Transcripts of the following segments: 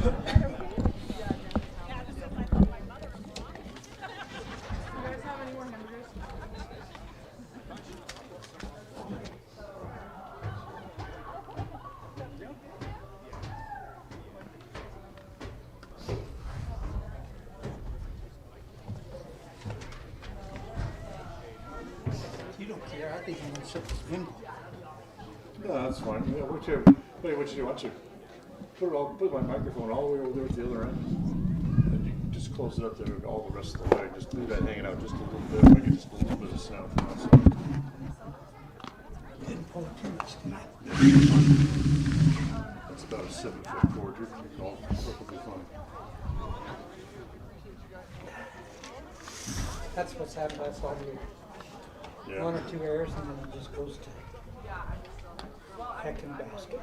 You don't care. I think you want to shut this window. No, that's fine. Yeah, whichever. Wait, what you do? Why don't you put my microphone all the way over there at the other end, and you can just close it up there all the rest of the way. Just leave that hanging out just a little bit. I get just a little bit of sound from outside. You didn't pull it too much tonight. That's about a 7-foot cord. You're all perfectly fine. That's what's happened last all year. Yeah. 1 or 2 errors, and then it just goes to heck and basket.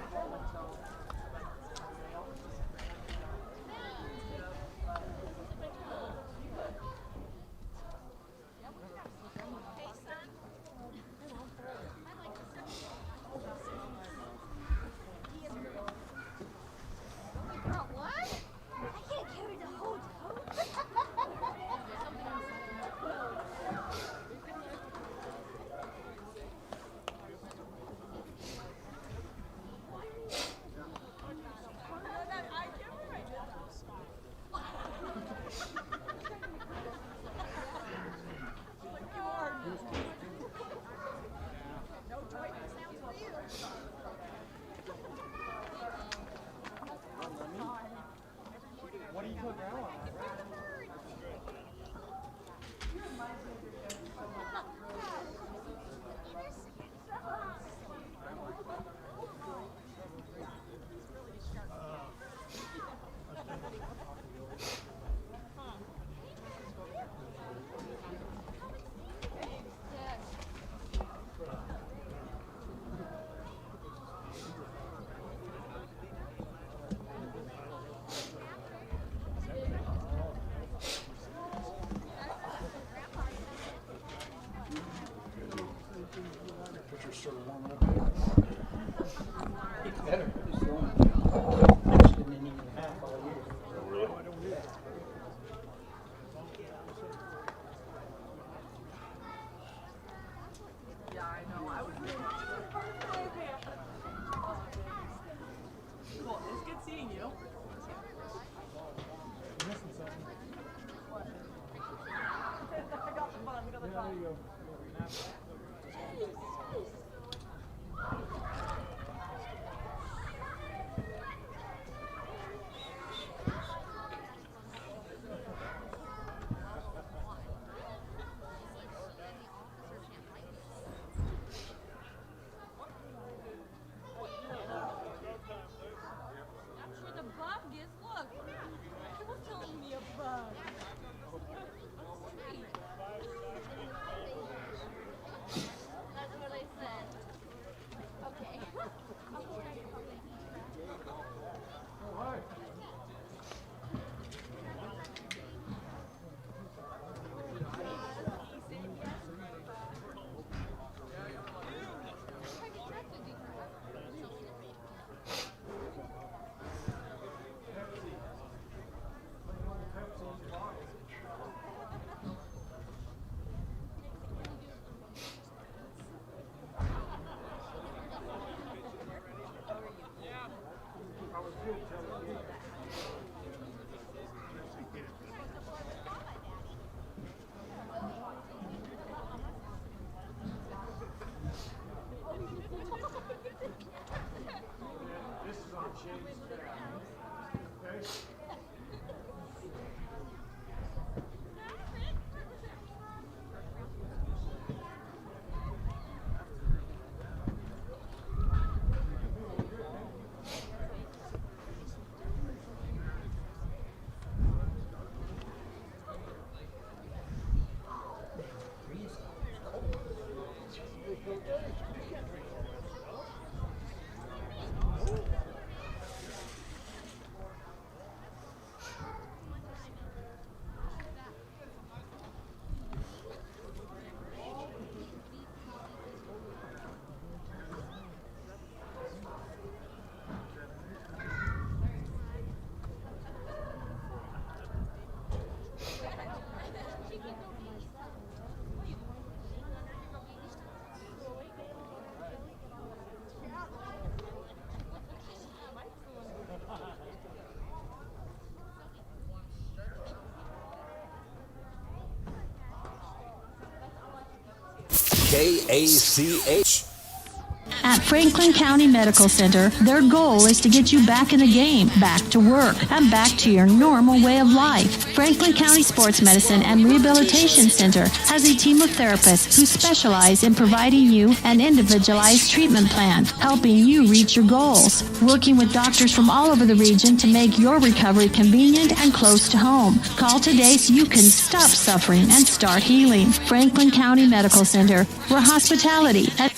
Sort of warming up. It's better. It's warm. Pitched an inning and a half all year. Oh, really? Yeah, I know. I was cool. It's good seeing you. Missing something. What? I got the fun. We got the fun. There you go. KACH. At Franklin County Medical Center, their goal is to get you back in the game, back to work, and back to your normal way of life. Franklin County Sports Medicine and Rehabilitation Center has a team of therapists who specialize in providing you an individualized treatment plan, helping you reach your goals. Working with doctors from all over the region to make your recovery convenient and close to home. Call today so you can stop suffering and start healing. Franklin County Medical Center, where hospitality and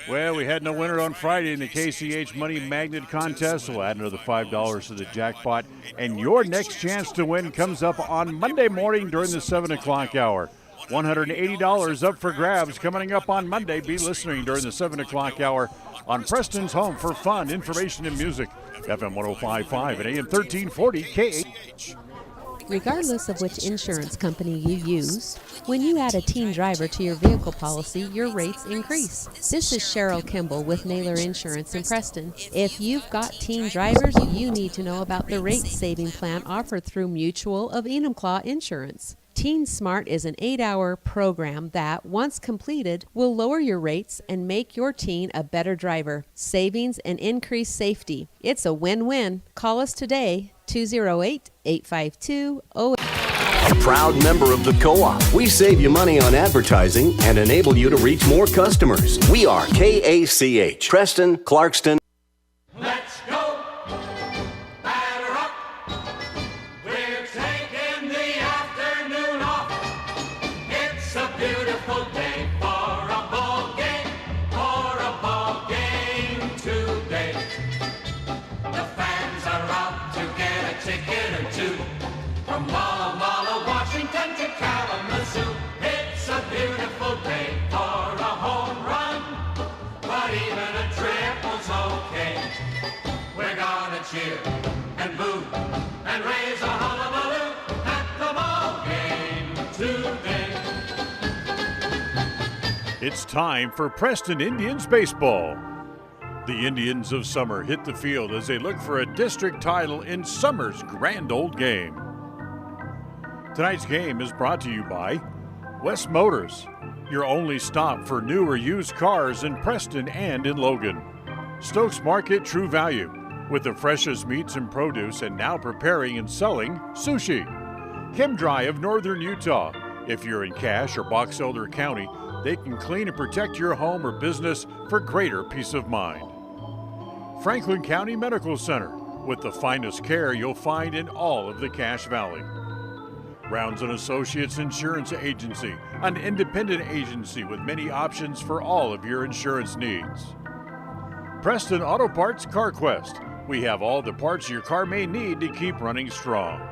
Well, we had no winner on Friday in the KCH Money Magnet Contest. We'll add another $5 to the jackpot. And your next chance to win comes up on Monday morning during the 7 o'clock hour. $180 up for grabs coming up on Monday. Be listening during the 7 o'clock hour on Preston's Home for Fun, Information, and Music. FM 105.5 and AM 1340 KH. Regardless of which insurance company you use, when you add a teen driver to your vehicle policy, your rates increase. This is Cheryl Kimball with Naylor Insurance in Preston. If you've got teen drivers, you need to know about the rate-saving plan offered through Mutual of Enumclaw Insurance. Teen Smart is an 8-hour program that, once completed, will lower your rates and make your teen a better driver. Savings and increased safety. It's a win-win. Call us today, 208-852-08. A proud member of the Co-op. We save you money on advertising and enable you to reach more customers. We are KACH, Preston, Clarkston. Let's go. Batter up. We're taking the afternoon off. It's a beautiful day for a ball game. For a ball game today. The fans are out to get a ticket or two. From Walla Walla, Washington to Kalamazoo. It's a beautiful day for a home run. But even a triple's okay. We're gonna cheer and boo and raise a hullabaloo at the ball game today. It's time for Preston Indians baseball. The Indians of Summer hit the field as they look for a district title in summer's grand old game. Tonight's game is brought to you by West Motors, your only stop for new or used cars in Preston and in Logan. Stokes Market True Value, with the freshest meats and produce, and now preparing and selling sushi. Chem Dry of Northern Utah. If you're in Cache or Box Elder County, they can clean and protect your home or business for greater peace of mind. Franklin County Medical Center, with the finest care you'll find in all of the Cache Valley. Rounds & Associates Insurance Agency, an independent agency with many options for all of your insurance needs. Preston Auto Parts CarQuest. We have all the parts your car may need to keep running strong.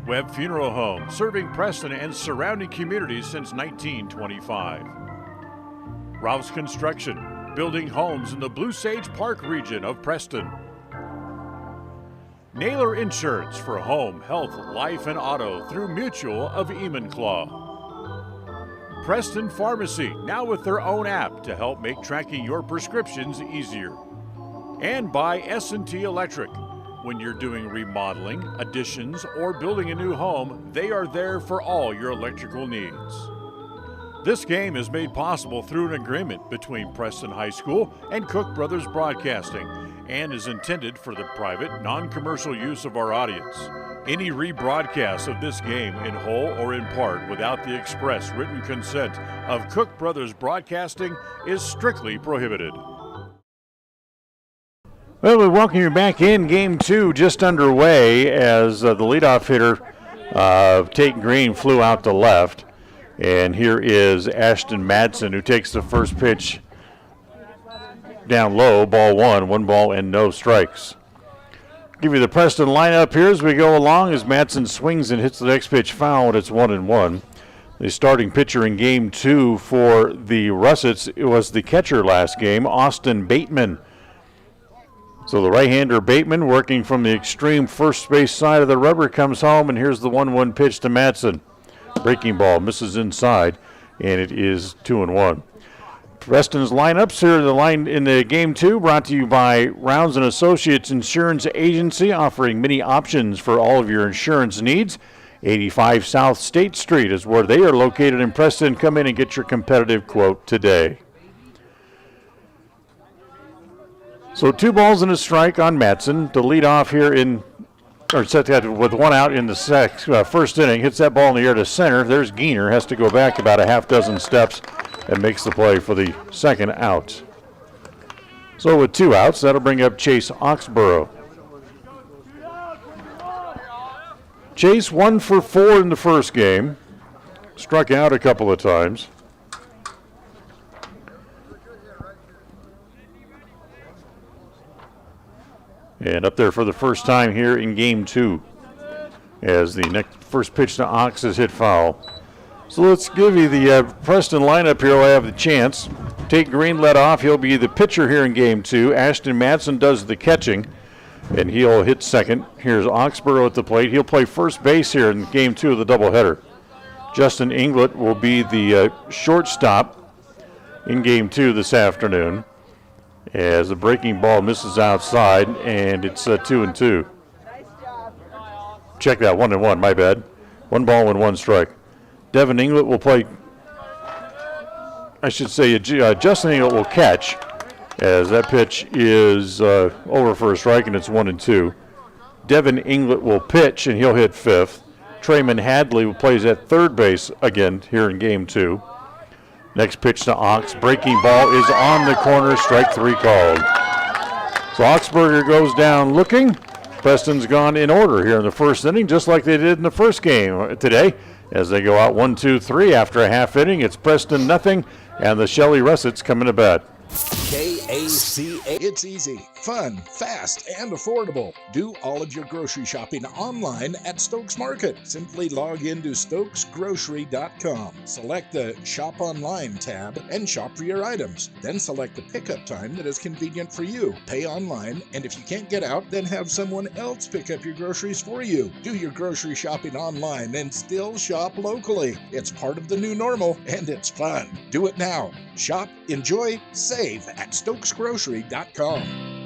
Webb Funeral Home, serving Preston and surrounding communities since 1925. Ralph's Construction, building homes in the Blue Sage Park region of Preston. Naylor Insurance for home, health, life, and auto through Mutual of Enumclaw. Preston Pharmacy, now with their own app to help make tracking your prescriptions easier. And by S&T Electric. When you're doing remodeling, additions, or building a new home, they are there for all your electrical needs. This game is made possible through an agreement between Preston High School and Cook Brothers Broadcasting, and is intended for the private, non-commercial use of our audience. Any rebroadcast of this game in whole or in part without the express written consent of Cook Brothers Broadcasting is strictly prohibited. Well, we welcome you back in. Game 2 just underway as the leadoff hitter, Tate Green, flew out to left. And here is Ashton Madsen, who takes the first pitch down low, ball one ball and no strikes. Give you the Preston lineup here as we go along as Madsen swings and hits the next pitch foul, and it's 1-1. The starting pitcher in game 2 for the Russets, it was the catcher last game, Austin Bateman. So the right-hander Bateman, working from the extreme first base side of the rubber, comes home, and here's the 1-1 pitch to Madsen. Breaking ball misses inside, and it is 2-1. Preston's lineups here in the game 2, brought to you by Rounds & Associates Insurance Agency, offering many options for all of your insurance needs. 85 South State Street is where they are located in Preston. Come in and get your competitive quote today. So 2 balls and a strike on Matson to lead off here set that with 1 out in the first inning. Hits that ball in the air to center. There's Geener, has to go back about a half dozen steps and makes the play for the second out. So with 2 outs, that'll bring up Chase Oxborough. Chase 1 for 4 in the first game. Struck out a couple of times. And up there for the first time here in game 2. As the first pitch to Ox is hit foul. So let's give you the Preston lineup here. We'll have the chance. Tate Green led off. He'll be the pitcher here in game 2. Ashton Madsen does the catching, and he'll hit second. Here's Oxborough at the plate. He'll play first base here in game 2 of the doubleheader. Justin Englet will be the shortstop in game 2 this afternoon. As the breaking ball misses outside, and it's 2-2. Check that, 1-1, my bad. 1 ball and 1 strike. Devon England will play, Justin England will catch, as that pitch is over for a strike, and it's 1-2. Devon England will pitch, and he'll hit 5th. Trayman Hadley plays at third base again here in game 2. Next pitch to Ox. Breaking ball is on the corner. Strike 3 called. So Oxberger goes down looking. Preston's gone in order here in the first inning, just like they did in the first game today. As they go out 1-2-3 after a half inning, it's Preston nothing, and the Shelley Russets coming to bat. KACA. It's easy, fun, fast, and affordable. Do all of your grocery shopping online at Stokes Market. Simply log into stokesgrocery.com. Select the Shop Online tab and shop for your items. Then select the pickup time that is convenient for you. Pay online, and if you can't get out, then have someone else pick up your groceries for you. Do your grocery shopping online and still shop locally. It's part of the new normal, and it's fun. Do it now. Shop, enjoy, save at stokesgrocery.com.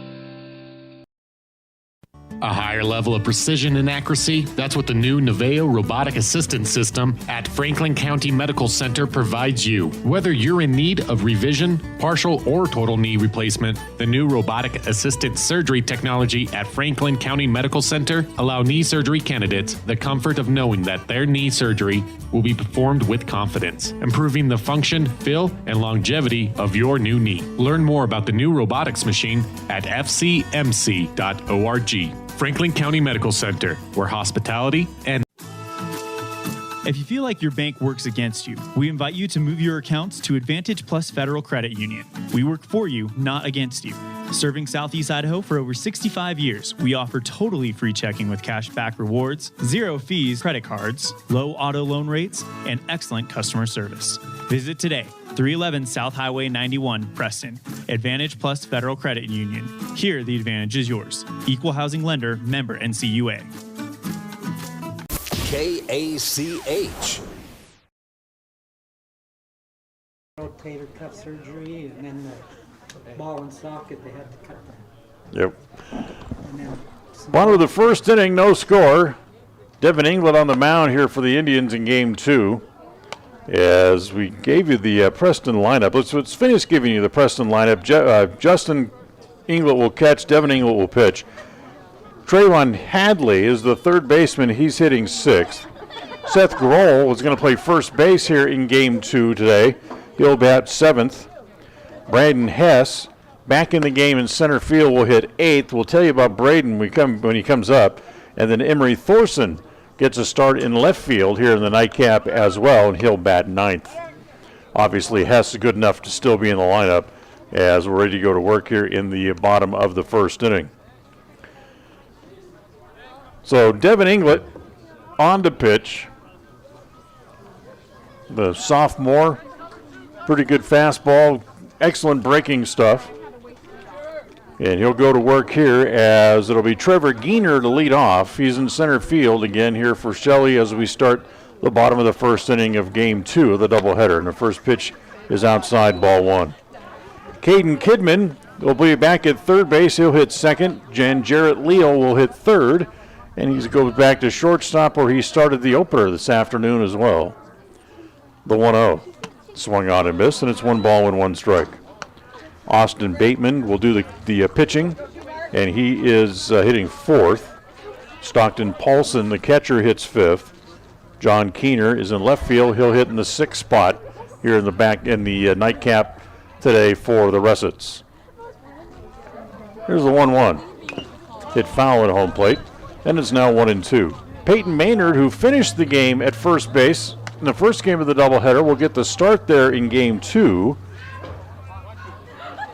A higher level of precision and accuracy, that's what the new Naveo Robotic Assistance System at Franklin County Medical Center provides you. Whether you're in need of revision, partial or total knee replacement, the new robotic assisted surgery technology at Franklin County Medical Center allow knee surgery candidates the comfort of knowing that their knee surgery will be performed with confidence, improving the function, feel, and longevity of your new knee. Learn more about the new robotics machine at fcmc.org. Franklin County Medical Center, where hospitality and... If you feel like your bank works against you, we invite you to move your accounts to Advantage Plus Federal Credit Union. We work for you, not against you. Serving Southeast Idaho for over 65 years, we offer totally free checking with cash back rewards, 0 fees credit cards, low auto loan rates, and excellent customer service. Visit today, 311 South Highway 91, Preston. Advantage Plus Federal Credit Union. Here, the advantage is yours. Equal housing lender, member NCUA. KACH. Rotator cuff surgery, and then the ball and socket, they had to cut that. Yep. And then Bottom of the first inning, no score. Devon England on the mound here for the Indians in game 2. As we gave you the Preston lineup, let's finish giving you the Preston lineup. Justin England will catch, Devon England will pitch. Trayvon Hadley is the third baseman. He's hitting 6th. Seth Grohl is going to play first base here in game 2 today. He'll bat 7th. Braden Hess back in the game in center field will hit 8th. We'll tell you about Braden when he comes up. And then Emery Thorson gets a start in left field here in the nightcap as well, and he'll bat 9th. Obviously, Hess is good enough to still be in the lineup as we're ready to go to work here in the bottom of the first inning. So Devon England on to pitch. The sophomore, pretty good fastball, excellent breaking stuff. And he'll go to work here as it'll be Trevor Geener to lead off. He's in center field again here for Shelley as we start the bottom of the first inning of game 2 of the doubleheader. And the first pitch is outside, ball 1. Caden Kidman will be back at third base. He'll hit second. Jarrett Leal will hit third. And he goes back to shortstop where he started the opener this afternoon as well. The 1-0. Swung on and missed, and it's 1 ball and 1 strike. Austin Bateman will do the pitching, and he is hitting 4th. Stockton Paulson, the catcher, hits 5th. John Keener is in left field. He'll hit in the 6th spot here in the back in the nightcap today for the Russets. Here's the 1-1. Hit foul at home plate, and it's now 1-2. Peyton Maynard, who finished the game at first base in the first game of the doubleheader, will get the start there in game 2.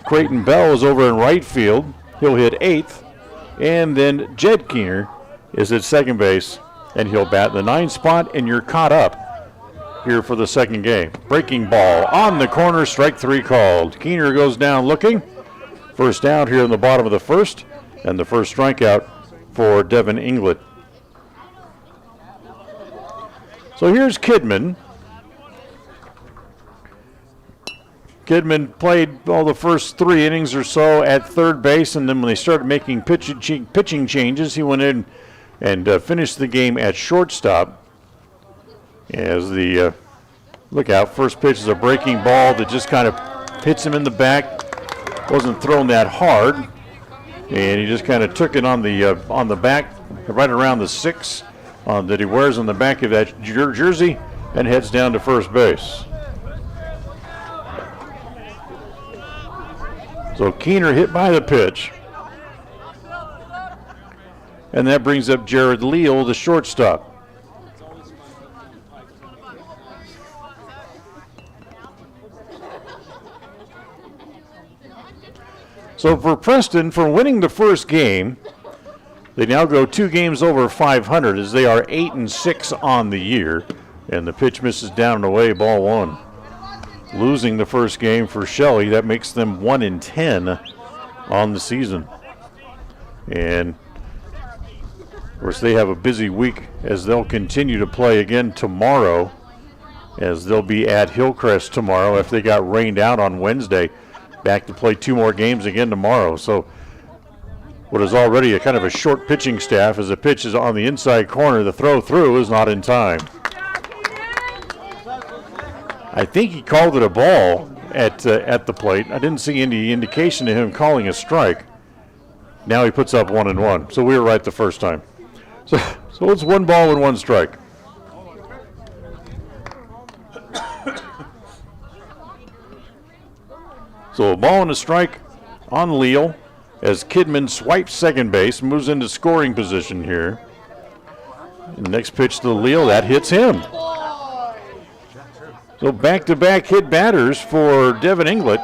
Creighton Bell is over in right field. He'll hit 8th. And then Jed Keener is at second base, and he'll bat in the 9th spot, and you're caught up here for the second game. Breaking ball on the corner, strike 3 called. Keener goes down looking. First out here in the bottom of the first, and the first strikeout for Devon England. So here's Kidman. Kidman played the first 3 innings or so at third base, and then when they started making pitching changes, he went in and finished the game at shortstop. As the look out, first pitch is a breaking ball that just kind of hits him in the back. Wasn't thrown that hard, and he just kind of took it on the back, right around the 6 that he wears on the back of that jersey, and heads down to first base. So Keener hit by the pitch, and that brings up Jared Leal, the shortstop. So for Preston, for winning the first game, they now go 2 games over 500 as they are 8-6 on the year. And the pitch misses down and away, ball 1. Losing the first game for Shelley, that makes them 1-10 on the season. And of course they have a busy week as they'll continue to play again tomorrow, as they'll be at Hillcrest tomorrow after they got rained out on Wednesday. Back to play 2 more games again tomorrow. So what is already a kind of a short pitching staff, as the pitch is on the inside corner, the throw through is not in time. I think he called it a ball at the plate. I didn't see any indication of him calling a strike. Now he puts up 1-1. So we were right the first time. So it's 1 ball and 1 strike. So a ball and a strike on Leal as Kidman swipes second base, moves into scoring position here. And the next pitch to Leal, that hits him. So back-to-back hit batters for Devon England,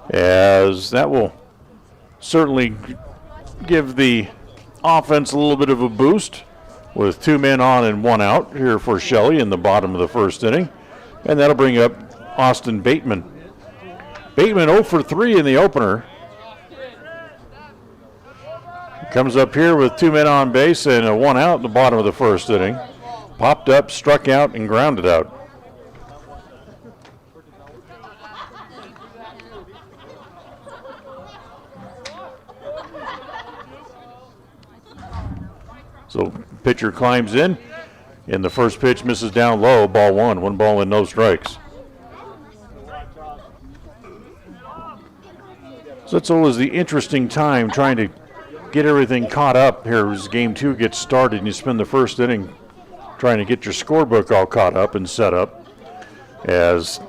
as that will certainly give the offense a little bit of a boost with 2 men on and 1 out here for Shelley in the bottom of the first inning. And that'll bring up Austin Bateman. Bateman 0 for 3 in the opener. Comes up here with 2 men on base and a 1 out in the bottom of the first inning. Popped up, struck out, and grounded out. So pitcher climbs in, and the first pitch misses down low, ball 1, 1 ball and no strikes. So it's always the interesting time trying to get everything caught up here as game 2 gets started, and you spend the first inning trying to get your scorebook all caught up and set up. As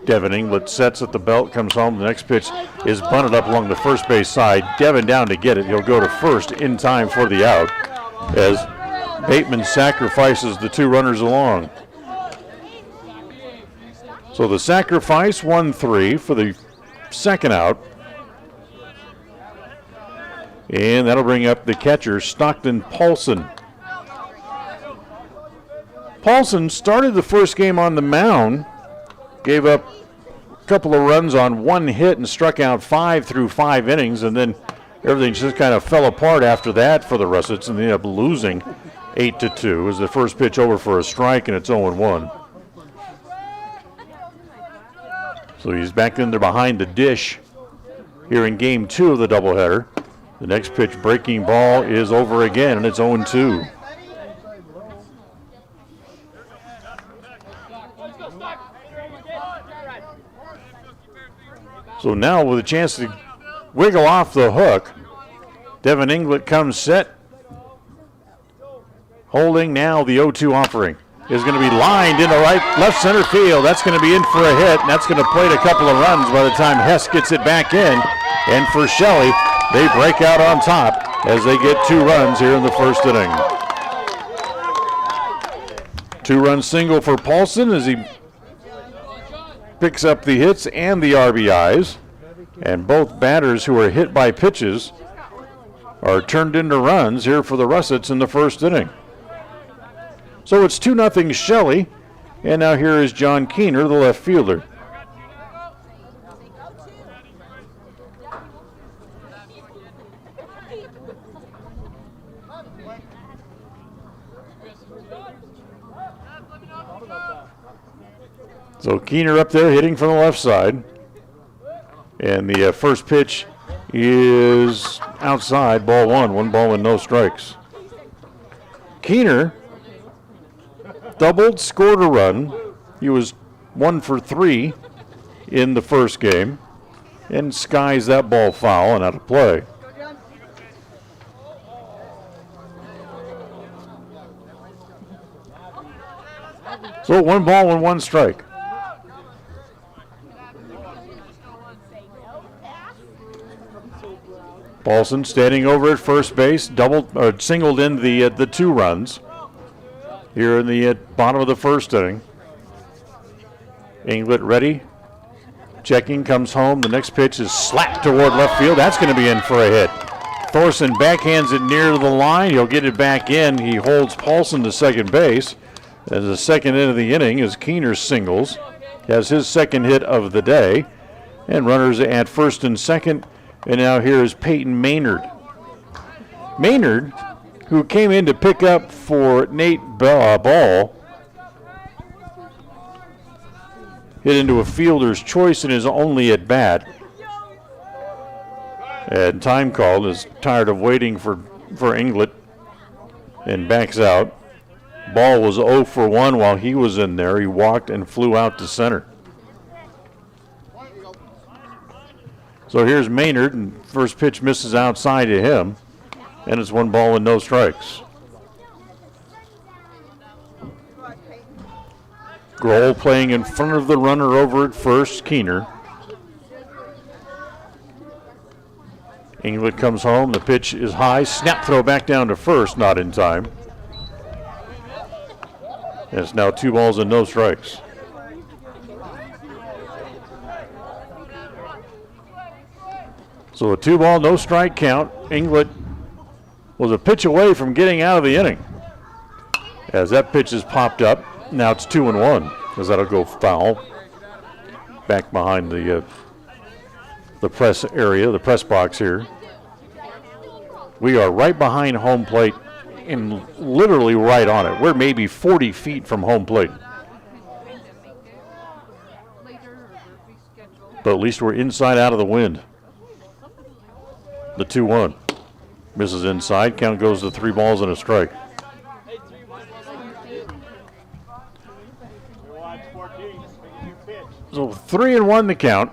Devon England sets at the belt, comes home. The next pitch is bunted up along the first base side. Devon down to get it. He'll go to first in time for the out as Bateman sacrifices the 2 runners along. So the sacrifice 1-3 for the second out. And that'll bring up the catcher, Stockton Paulson. Paulson started the first game on the mound, gave up a couple of runs on 1 hit and struck out 5 through 5 innings, and then everything just kind of fell apart after that for the Russets, and they ended up losing 8-2 as the first pitch over for a strike, and it's 0-1. So he's back in there behind the dish here in game 2 of the doubleheader. The next pitch, breaking ball, is over again, and it's 0-2. So now with a chance to wiggle off the hook, Devon England comes set. Holding now the 0-2 offering. Is going to be lined into left center field. That's going to be in for a hit, and that's going to plate a couple of runs by the time Hess gets it back in. And for Shelley, they break out on top as they get 2 runs here in the first inning. 2-run single for Paulson as he picks up the hits and the RBIs. And both batters who are hit by pitches are turned into runs here for the Russets in the first inning. So it's 2-0 Shelley, and now here is John Keener, the left fielder. So Keener up there hitting from the left side. And the first pitch is outside, ball 1 ball and no strikes. Keener doubled, scored a run. He was 1 for 3 in the first game and skies that ball foul and out of play. So 1 ball and 1 strike. Paulson standing over at first base, singled in the 2 runs here in the bottom of the first inning. Englet ready, checking, comes home. The next pitch is slapped toward left field. That's going to be in for a hit. Thorson backhands it near to the line. He'll get it back in. He holds Paulson to second base. As the second hit of the inning is Keener singles. Has his second hit of the day. And runners at first and second. And now here is Peyton Maynard. Maynard, who came in to pick up for Nate Ball, hit into a fielder's choice in his only at bat. And time called, is tired of waiting for Englet and backs out. Ball was 0 for 1 while he was in there. He walked and flew out to center. So here's Maynard, and first pitch misses outside to him, and it's 1 ball and no strikes. Grohl playing in front of the runner over at first, Keener. Englet comes home, the pitch is high, snap throw back down to first, not in time. And it's now 2 balls and no strikes. So a 2 ball, no strike count. Englet was a pitch away from getting out of the inning. As that pitch is popped up, now it's 2-1, as that'll go foul. Back behind the press area, the press box here. We are right behind home plate and literally right on it. We're maybe 40 feet from home plate. But at least we're inside out of the wind. The 2-1. Misses inside. Count goes to 3 balls and a strike. So 3-1 the count.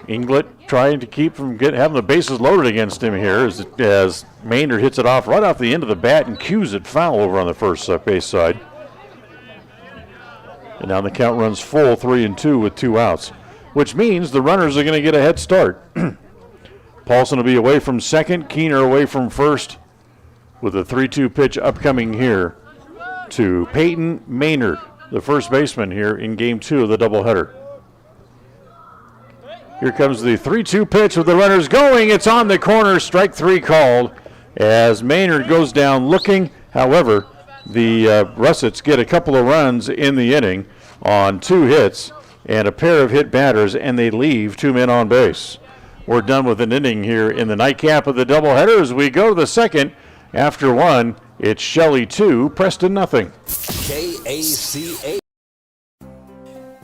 Englet trying to keep from having the bases loaded against him here as Maynard hits it off right off the end of the bat and cues it foul over on the first base side. And now the count runs full, 3-2 with 2 outs, which means the runners are going to get a head start. Paulson will be away from second, Keener away from first, with a 3-2 pitch upcoming here to Peyton Maynard, the first baseman here in Game 2 of the doubleheader. Here comes the 3-2 pitch with the runners going. It's on the corner, strike 3 called as Maynard goes down looking. However, the Russets get a couple of runs in the inning on 2 hits and a pair of hit batters, and they leave 2 men on base. We're done with an inning here in the nightcap of the doubleheader as we go to the second. After 1, it's Shelley 2, Preston nothing. KACA.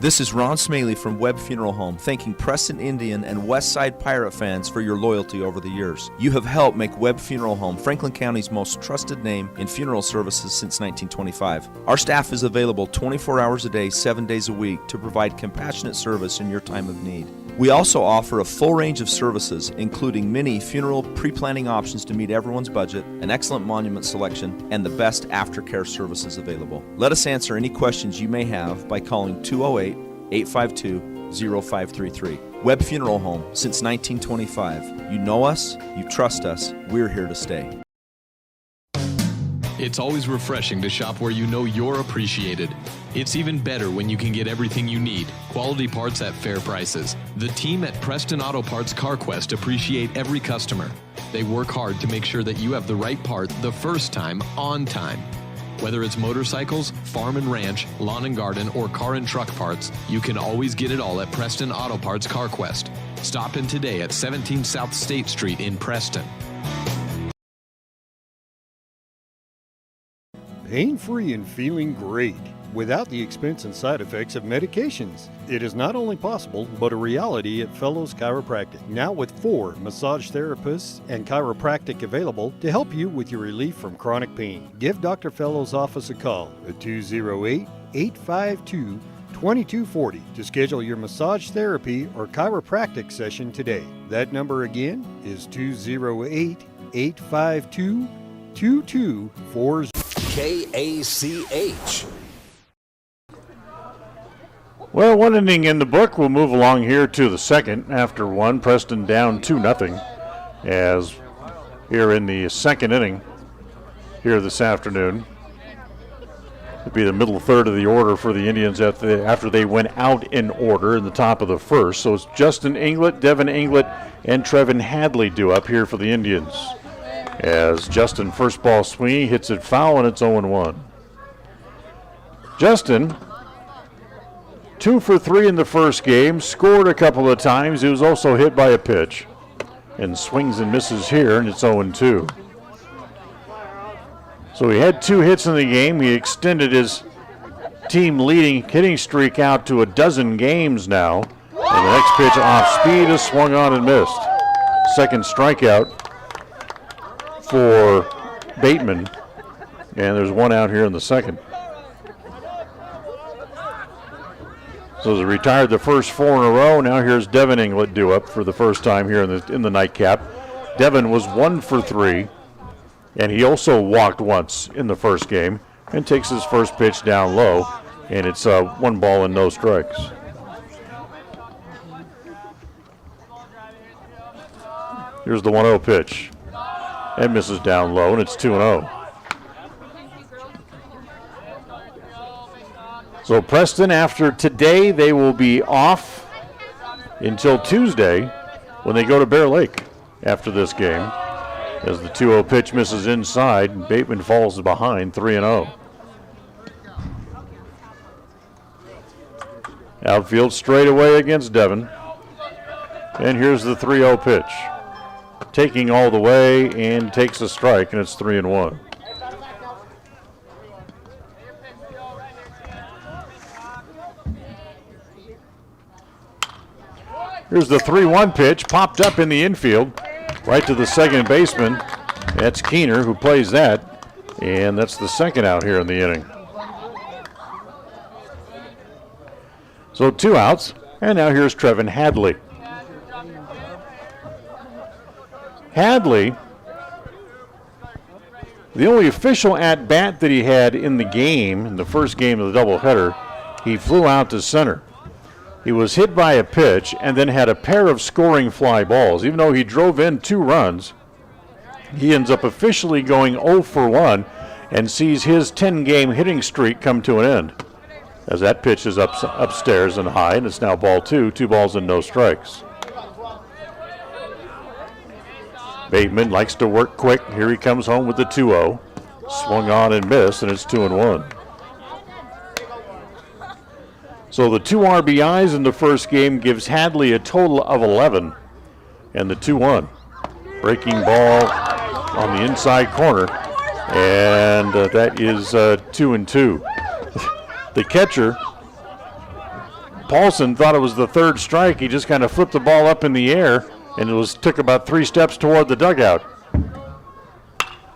This is Ron Smaley from Webb Funeral Home, thanking Preston Indian and Westside Pirate fans for your loyalty over the years. You have helped make Webb Funeral Home Franklin County's most trusted name in funeral services since 1925. Our staff is available 24 hours a day, 7 days a week to provide compassionate service in your time of need. We also offer a full range of services, including many funeral pre-planning options to meet everyone's budget, an excellent monument selection, and the best aftercare services available. Let us answer any questions you may have by calling 208-852-0533. Webb Funeral Home, since 1925. You know us, you trust us, we're here to stay. It's always refreshing to shop where you know you're appreciated. It's even better when you can get everything you need, quality parts at fair prices. The team at Preston Auto Parts CarQuest appreciate every customer. They work hard to make sure that you have the right part the first time, on time. Whether it's motorcycles, farm and ranch, lawn and garden, or car and truck parts, you can always get it all at Preston Auto Parts CarQuest. Stop in today at 17 South State Street in Preston. Pain-free and feeling great without the expense and side effects of medications. It is not only possible, but a reality at Fellows Chiropractic. Now with 4 massage therapists and chiropractic available to help you with your relief from chronic pain. Give Dr. Fellows' office a call at 208-852-2240 to schedule your massage therapy or chiropractic session today. That number again is 208-852-2240. KACH. Well, one inning in the book. We'll move along here to the second. After one, Preston down 2-0. As here in the second inning here this afternoon. It'll be the middle third of the order for the Indians after they went out in order in the top of the first. So it's Justin Englet, Devon England, and Trevin Hadley due up here for the Indians. As Justin, first ball swinging, hits it foul, and it's 0-1. Justin, 2 for 3 in the first game, scored a couple of times. He was also hit by a pitch, and swings and misses here, and it's 0-2. So he had 2 hits in the game. He extended his team leading hitting streak out to 12 games now. And the next pitch off speed is swung on and missed. Second strikeout for Bateman, and there's one out here in the second. So they retired the first 4 in a row. Now here's Devon England due up for the first time here in the nightcap. Devon was 1 for 3, and he also walked once in the first game and takes his first pitch down low, and it's 1 ball and no strikes. Here's the 1-0 pitch. And misses down low, and it's 2-0. So Preston, after today, they will be off until Tuesday when they go to Bear Lake after this game. As the 2-0 pitch misses inside, and Bateman falls behind 3-0. Outfield straight away against Devon. And here's the 3-0 pitch. Taking all the way and takes a strike, and it's 3-1. Here's the 3-1 pitch, popped up in the infield, right to the second baseman. That's Keener who plays that, and that's the second out here in the inning. So 2 outs, and now here's Trevin Hadley. Hadley, the only official at-bat that he had in the game, in the first game of the doubleheader, he flew out to center. He was hit by a pitch and then had a pair of scoring fly balls. Even though he drove in 2 runs, he ends up officially going 0 for 1 and sees his 10-game hitting streak come to an end. As that pitch is upstairs and high, and it's now ball 2, 2 balls and no strikes. Bateman likes to work quick. Here he comes home with the 2-0. Swung on and missed, and it's 2-1. So the 2 RBIs in the first game gives Hadley a total of 11. And the 2-1. Breaking ball on the inside corner. And that is 2-2. The catcher Paulson thought it was the third strike. He just kind of flipped the ball up in the air, and took about 3 steps toward the dugout.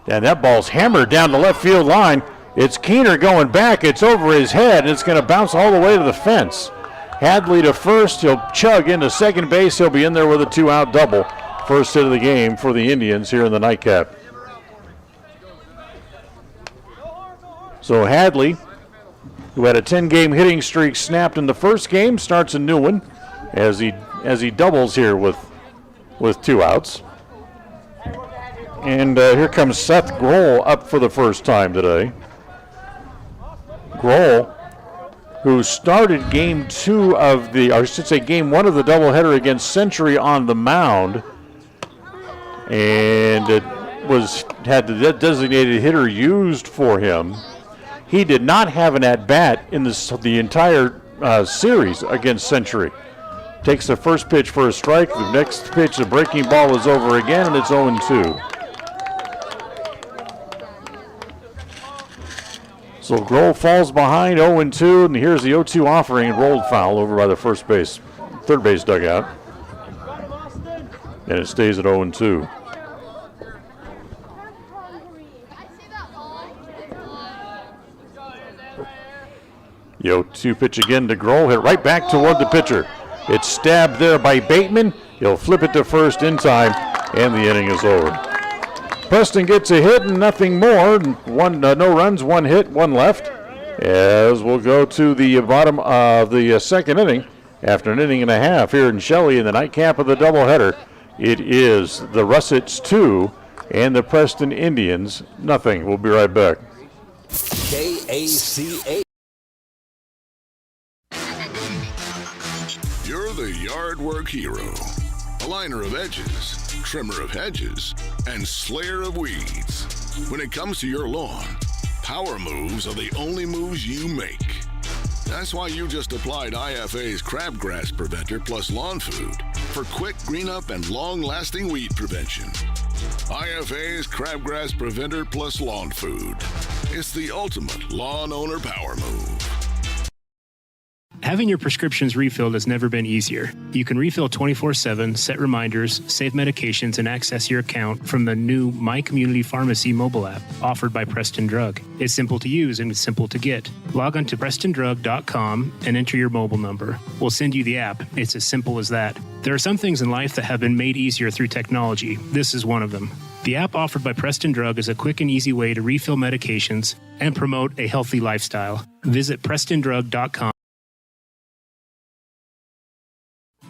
And that ball's hammered down the left field line. It's Keener going back. It's over his head, and it's going to bounce all the way to the fence. Hadley to first. He'll chug into second base. He'll be in there with a 2-out double. First hit of the game for the Indians here in the nightcap. So Hadley, who had a 10-game hitting streak snapped in the first game, starts a new one as he doubles here with 2 outs. And here comes Seth Grohl up for the first time today. Grohl, who started game 1 of the doubleheader against Century on the mound, and had the designated hitter used for him. He did not have an at-bat in the entire series against Century. Takes the first pitch for a strike. The next pitch, the breaking ball is over again, and it's 0-2. So Grohl falls behind 0-2, and here's the 0-2 offering, and rolled foul over by the third base dugout. And it stays at 0-2. The 0-2 pitch again to Grohl, hit right back toward the pitcher. It's stabbed there by Bateman. He'll flip it to first in time, and the inning is over. Preston gets a hit and nothing more. No runs, 1 hit, 1 left. As we'll go to the bottom of the second inning after an inning and a half here in Shelley in the nightcap of the doubleheader. It is the Russets 2 and the Preston Indians nothing. We'll be right back. KACA. You're the yard work hero. Aligner of edges, trimmer of hedges, and slayer of weeds. When it comes to your lawn, power moves are the only moves you make. That's why you just applied IFA's Crabgrass Preventer plus Lawn Food for quick green up and long-lasting weed prevention. IFA's Crabgrass Preventer plus Lawn Food. It's the ultimate lawn owner power move. Having your prescriptions refilled has never been easier. You can refill 24/7, set reminders, save medications, and access your account from the new My Community Pharmacy mobile app offered by Preston Drug. It's simple to use and it's simple to get. Log on to PrestonDrug.com and enter your mobile number. We'll send you the app. It's as simple as that. There are some things in life that have been made easier through technology. This is one of them. The app offered by Preston Drug is a quick and easy way to refill medications and promote a healthy lifestyle. Visit PrestonDrug.com.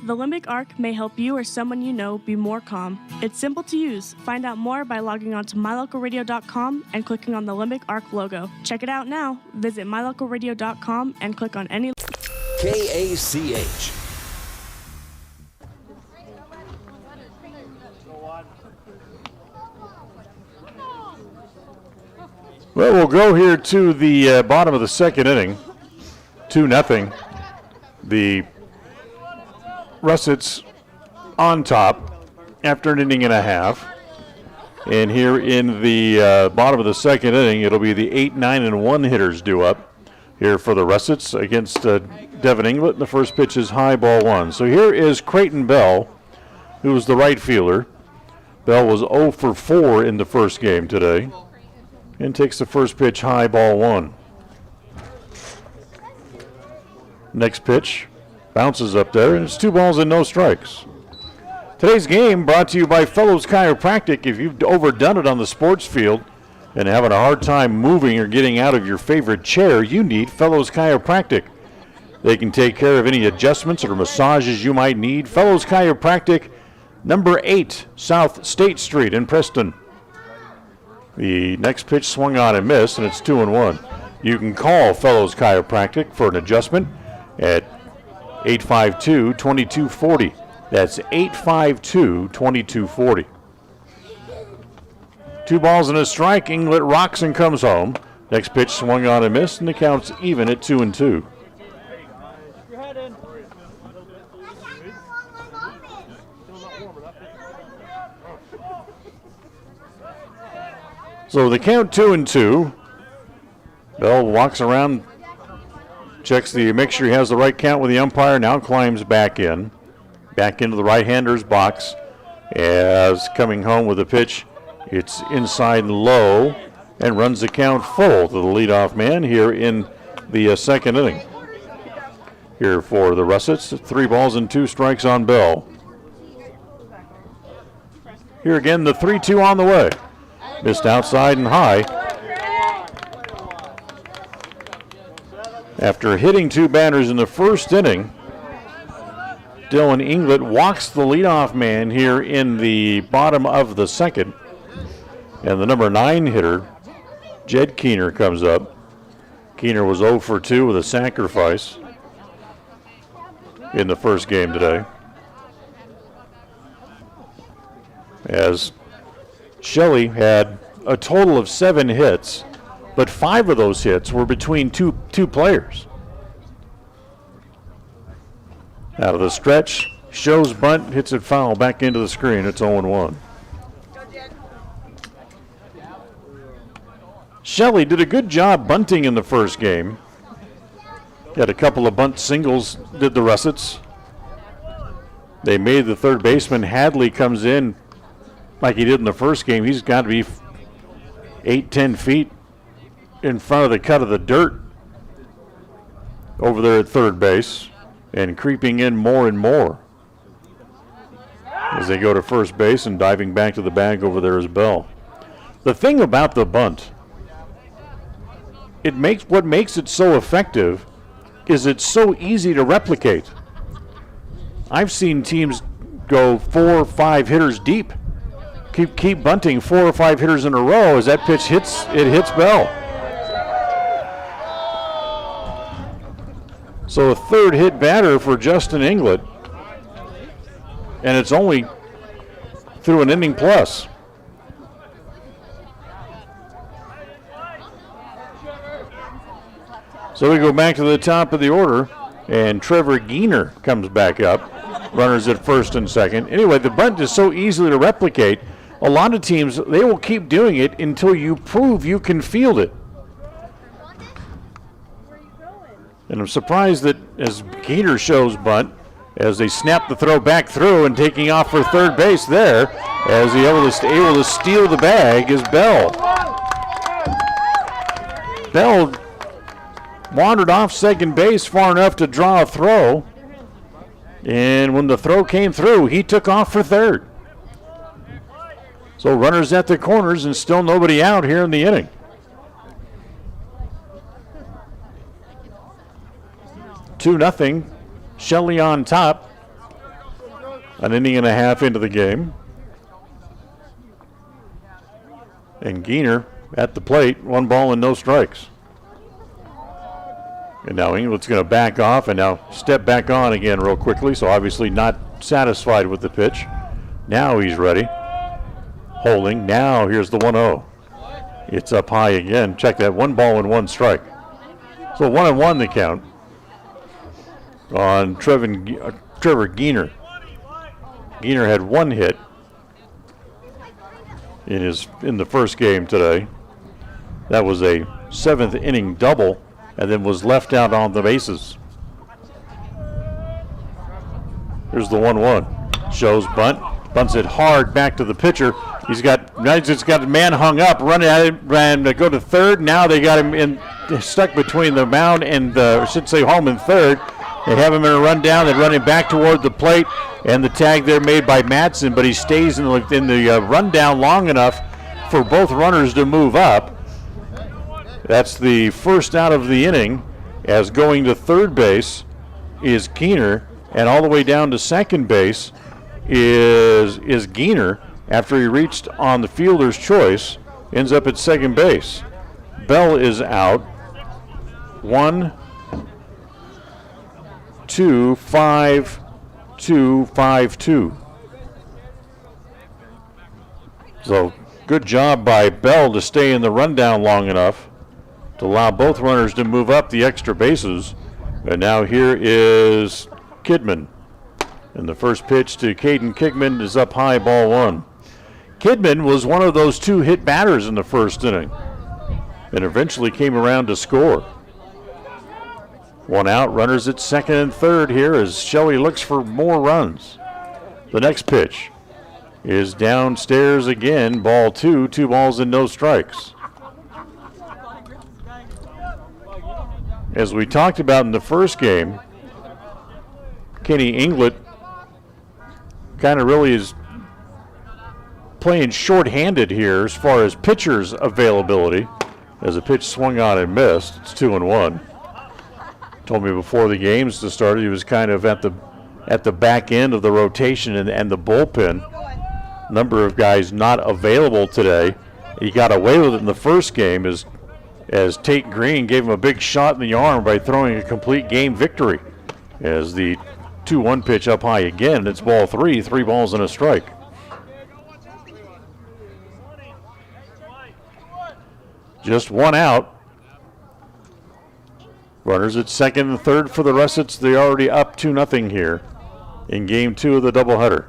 The limbic arc may help you or someone you know be more calm. It's simple to use. Find out more by logging on to mylocalradio.com and clicking on the limbic arc logo. Check it out now. Visit mylocalradio.com and click on any... KACH. Well, we'll go here to the bottom of the second inning. 2-0. The Russets on top after an inning and a half. And here in the bottom of the second inning, it'll be the 8, 9, and 1 hitters due up here for the Russets against Devon Englet. The first pitch is high, ball 1. So here is Creighton Bell, who was the right fielder. Bell was 0 for 4 in the first game today and takes the first pitch high, ball 1. Next pitch bounces up there, and it's 2 balls and no strikes. Today's game brought to you by Fellows Chiropractic. If you've overdone it on the sports field and having a hard time moving or getting out of your favorite chair, you need Fellows Chiropractic. They can take care of any adjustments or massages you might need. Fellows Chiropractic, number 8 South State Street in Preston. The next pitch swung on and missed, and it's 2-1. You can call Fellows Chiropractic for an adjustment at 852-2240. That's 852-2240. 2 balls and a strike. Englet rocks and comes home. Next pitch swung on and missed, and the count's even at 2-2. So the count 2-2. Bell walks around make sure he has the right count with the umpire, now climbs back into the right-hander's box. As coming home with a pitch, it's inside and low, and runs the count full to the leadoff man here in the second inning. Here for the Russets, 3 balls and 2 strikes on Bell. Here again, the 3-2 on the way. Missed outside and high. After hitting 2 batters in the first inning, Devon England walks the leadoff man here in the bottom of the second. And the number 9 hitter, Jed Keener, comes up. Keener was 0 for 2 with a sacrifice in the first game today. As Shelley had a total of 7 hits, but 5 of those hits were between two players. Out of the stretch, shows bunt, hits it foul, back into the screen. It's 0-1. Shelley did a good job bunting in the first game. Got a couple of bunt singles, did the Russets. They made the third baseman, Hadley, comes in like he did in the first game. He's got to be 8-10 feet in front of the cut of the dirt over there at third base, and creeping in more and more as they go to first base, and diving back to the bag over there is Bell. The thing about the bunt, what makes it so effective is it's so easy to replicate. I've seen teams go 4 or 5 hitters deep, keep bunting 4 or 5 hitters in a row. As that pitch hits Bell. So a third hit batter for Justin Englet, and it's only through an inning plus. So we go back to the top of the order, and Trevor Geener comes back up. Runners at first and second. Anyway, the bunt is so easy to replicate. A lot of teams, they will keep doing it until you prove you can field it. And I'm surprised that as Geener shows bunt, as they snap the throw back through, and taking off for third base there, as he able to steal the bag is Bell. Bell wandered off second base far enough to draw a throw, and when the throw came through, he took off for third. So runners at the corners and still nobody out here in the inning. Two nothing, Shelley on top. An inning and a half into the game. And Geener at the plate, 1 ball and no strikes. And now England's going to back off and now step back on again real quickly, so obviously not satisfied with the pitch. Now he's ready. Holding. Now here's the 1-0. It's up high again. Check that, 1 ball and 1 strike. So 1-1 the count on Trevor Geener. Geener had 1 hit in the first game today. That was a 7th inning double, and then was left out on the bases. Here's the 1-1. Shows bunt. Bunts it hard back to the pitcher. He's got a man hung up, running at it, and go to third. Now they got him stuck between the mound and home and third. They have him in a rundown. They run him back toward the plate, and the tag there made by Matson, but he stays in the rundown long enough for both runners to move up. That's the first out of the inning, as going to third base is Keener, and all the way down to second base is Geener after he reached on the fielder's choice, ends up at second base. Bell is out. 1, 2, 5, 2, 5, 2. So good job by Bell to stay in the rundown long enough to allow both runners to move up the extra bases. And now here is Kidman. And the first pitch to Caden Kidman is up high, ball 1. Kidman was one of those 2 hit batters in the first inning and eventually came around to score. One out, runners at second and third here as Shelley looks for more runs. The next pitch is downstairs again, ball 2, 2 balls and no strikes. As we talked about in the first game, Kenny Englet kind of really is playing short-handed here as far as pitchers availability, as a pitch swung on and missed. It's 2-1. Told me before the games started he was kind of at the back end of the rotation and the bullpen. Number of guys not available today. He got away with it in the first game as Tate Green gave him a big shot in the arm by throwing a complete game victory. As the 2-1 pitch up high again, it's ball 3, 3 balls and a strike. Just one out. Runners at second and third for the Russets. They're already up 2-0 here in game 2 of the doubleheader.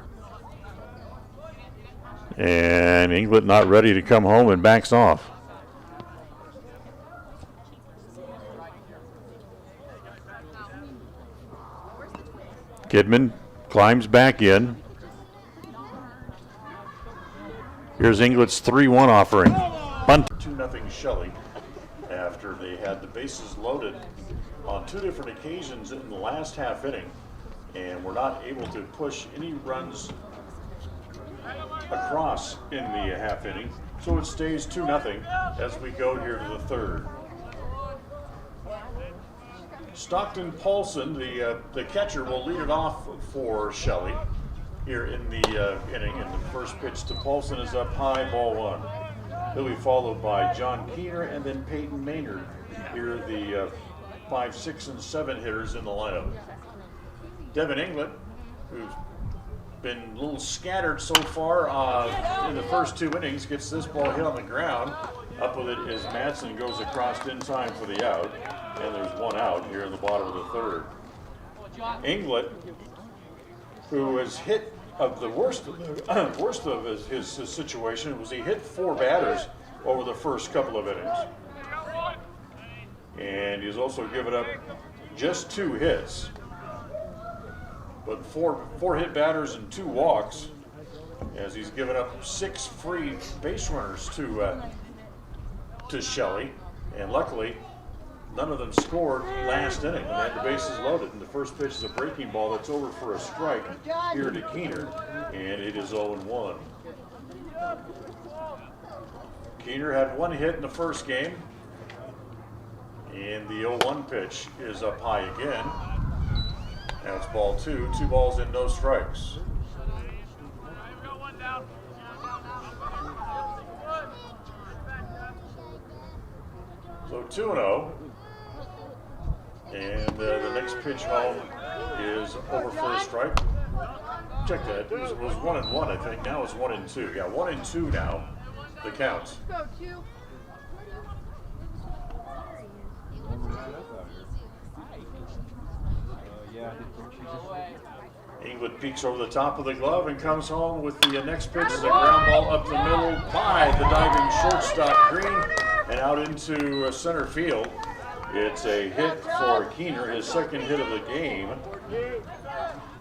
And Englet not ready to come home and backs off. Kidman climbs back in. Here's Englet's 3-1 offering. Bunt. 2-0 Shelley after they had the bases loaded on 2 different occasions in the last half inning and were not able to push any runs across in the half inning. So it stays 2-0 as we go here to the third. Stockton Paulson, the catcher, will lead it off for Shelley here in the inning, and the first pitch to Paulson is up high, ball 1. He'll be followed by John Keener and then Peyton Maynard. Here are the 5, 6, and 7 hitters in the lineup. Devon England, who's been a little scattered so far in the first 2 innings, gets this ball hit on the ground. Up with it is Madsen, goes across in time for the out, and there's 1 out here in the bottom of the third. Englet, who has hit of the worst of his situation, was he hit 4 batters over the first couple of innings. And he's also given up just 2 hits. But 4 hit batters and 2 walks, as he's given up 6 free base runners to Shelley. And luckily, none of them scored last inning. They had the bases loaded, and the first pitch is a breaking ball that's over for a strike here to Keener, and it is 0-1. Keener had 1 hit in the first game, and the 0-1 pitch is up high again. Now it's ball 2, 2 balls and no strikes. So 2-0. And the next pitch home is over for a strike. Check that. It was 1-1, I think. Now it's 1-2. Yeah, 1-2 now. The count. England peeks over the top of the glove and comes home with the next pitch is a ground ball up the middle by the diving shortstop Green and out into center field. It's a hit for Keener, his 2nd hit of the game,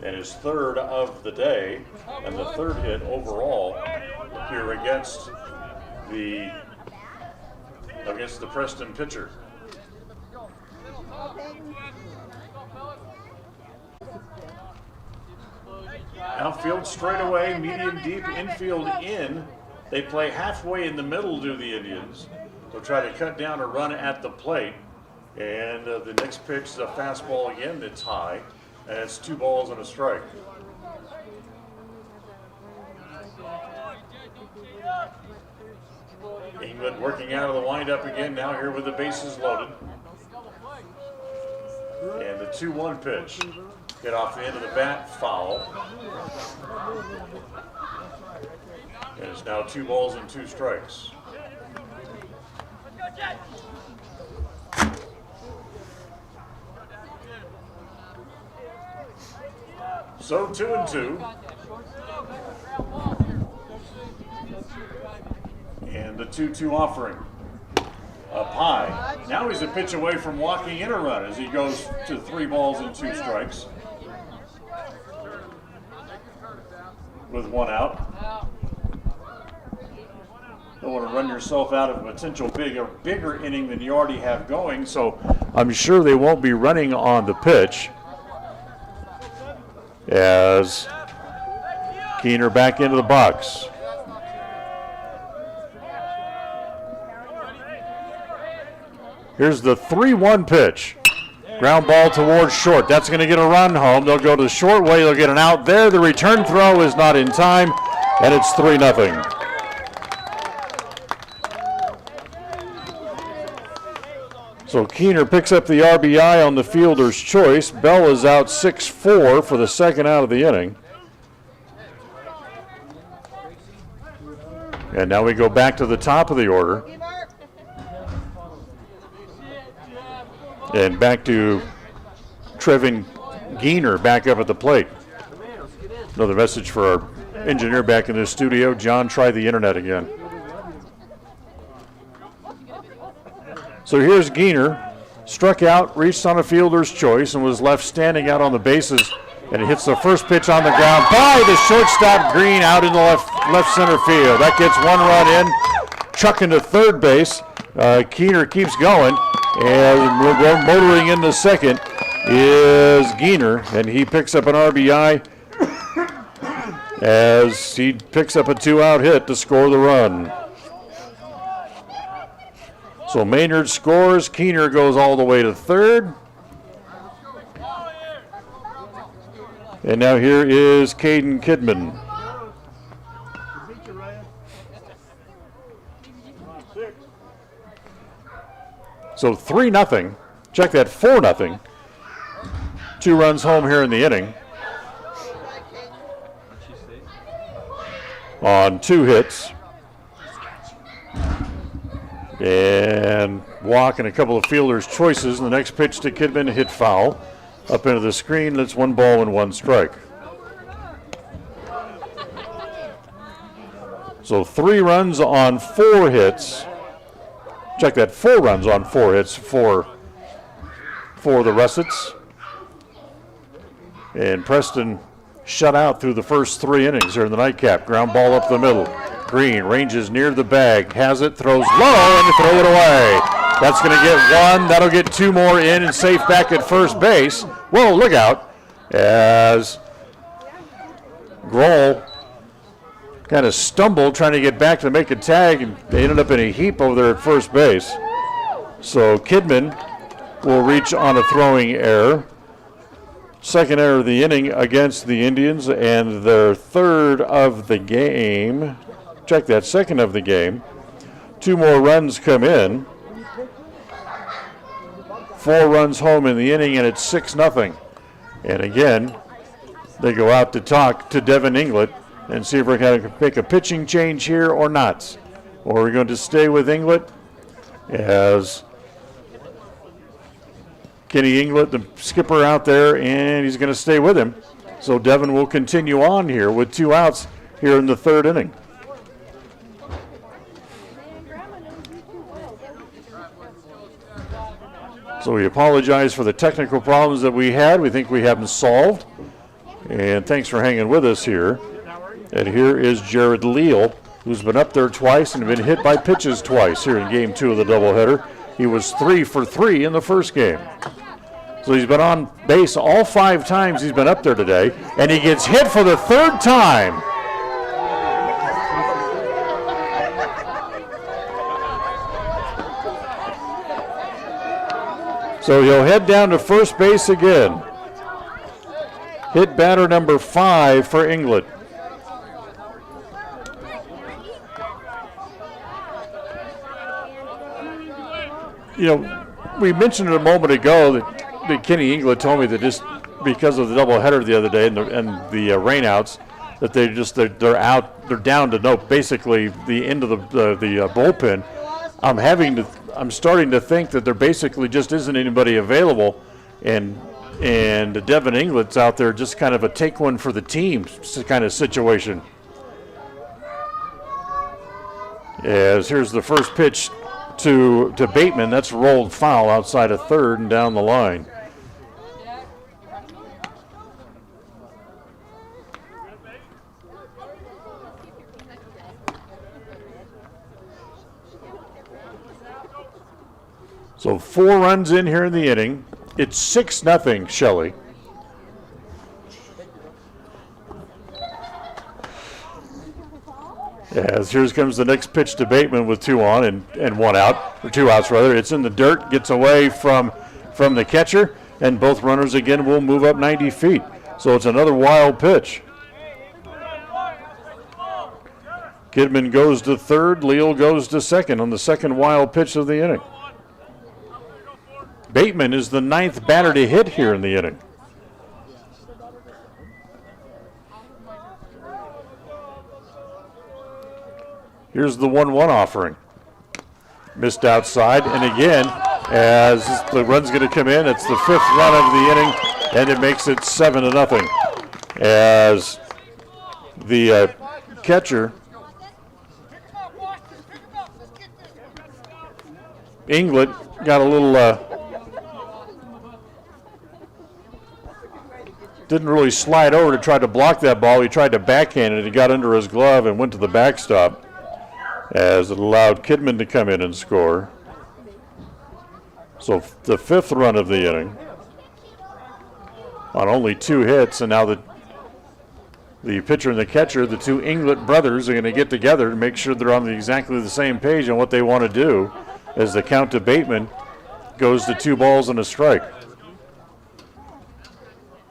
and his 3rd of the day, and the 3rd hit overall here against the Preston pitcher. Outfield straightaway, medium deep, infield in. They play halfway in the middle, do the Indians. They'll try to cut down a run at the plate. And the next pitch is a fastball again that's high, and it's 2 balls and a strike. England working out of the windup again now here with the bases loaded. And the 2-1 pitch. Get off the end of the bat, foul. And it's now 2 balls and 2 strikes. So 2-2. And the 2-2 offering. up high. Now he's a pitch away from walking in a run as he goes to 3 balls and 2 strikes. With 1 out. Don't want to run yourself out of a potential bigger inning than you already have going, so I'm sure they won't be running on the pitch. As Keener back into the box. Here's the 3-1 pitch. Ground ball towards short. That's going to get a run home. They'll go to the short way. They'll get an out there. The return throw is not in time, and it's 3-0. So Keener picks up the RBI on the fielder's choice. Bell is out 6-4 for the second out of the inning. And now we go back to the top of the order. And back to Trevin Geener back up at the plate. Another message for our engineer back in the studio. John, try the internet again. So here's Geener, struck out, reached on a fielder's choice, and was left standing out on the bases. And he hits the first pitch on the ground by the shortstop Green out in the left center field. That gets 1 run in, chucking to third base. Keener keeps going, and motoring into second is Geener, and he picks up an RBI as he picks up a 2-out hit to score the run. So Maynard scores. Keener goes all the way to third. And now here is Caden Kidman. So 3-0. Check that, 4-0. 2 runs home here in the inning. On 2 hits. And walk and a couple of fielders' choices. And the next pitch to Kidman, hit foul. Up into the screen, that's 1 ball and 1 strike. So 3 runs on 4 hits. Check that, 4 runs on 4 hits for the Russets. And Preston shut out through the first 3 innings here in the nightcap. Ground ball up the middle. Green ranges near the bag, has it, throws low, and throw it away. That's going to get 1. That'll get 2 more in and safe back at first base. Whoa, look out, as Grohl kind of stumbled trying to get back to make a tag, and they ended up in a heap over there at first base. So Kidman will reach on a throwing error. Second error of the inning against the Indians, and their 3rd of the game. Check that, 2nd of the game. 2 more runs come in. 4 runs home in the inning, and it's 6-0. And again, they go out to talk to Devon Englet and see if we're going to make a pitching change here or not. Or we're going to stay with Englet as Kenny Englet, the skipper, out there, and he's going to stay with him. So Devon will continue on here with 2 outs here in the 3rd inning. So we apologize for the technical problems that we had. We think we have them solved. And thanks for hanging with us here. And here is Jared Leal, who's been up there twice and been hit by pitches twice here in game 2 of the doubleheader. He was 3 for 3 in the first game. So he's been on base all 5 times he's been up there today, and he gets hit for the 3rd time. So he'll head down to first base again. Hit batter number 5 for Englet. You know, we mentioned it a moment ago that Kenny Englet told me that just because of the doubleheader the other day and the rainouts, that they're out, they're down to basically the end of the bullpen. I'm starting to think that there basically just isn't anybody available, and Devon Englet's out there just kind of a take one for the team kind of situation. As here's the first pitch to Bateman. That's rolled foul outside of third and down the line. So 4 runs in here in the inning. It's 6-0, Shelley. As here comes the next pitch to Bateman with 2 on and 1 out, or 2 outs rather. It's in the dirt, gets away from the catcher, and both runners again will move up 90 feet. So it's another wild pitch. Kidman goes to third, Leal goes to second on the second wild pitch of the inning. Bateman is the 9th batter to hit here in the inning. Here's the 1-1 offering. Missed outside, and again, as the run's going to come in, it's the 5th run of the inning, and it makes it 7-0. As the catcher, Englet, got a little, didn't really slide over to try to block that ball. He tried to backhand it. He got under his glove and went to the backstop, as it allowed Kidman to come in and score. So the 5th run of the inning on only 2 hits, and now the pitcher and the catcher, the 2 Englet brothers, are going to get together to make sure they're on exactly the same page on what they want to do, as the count to Bateman goes to 2 balls and a strike.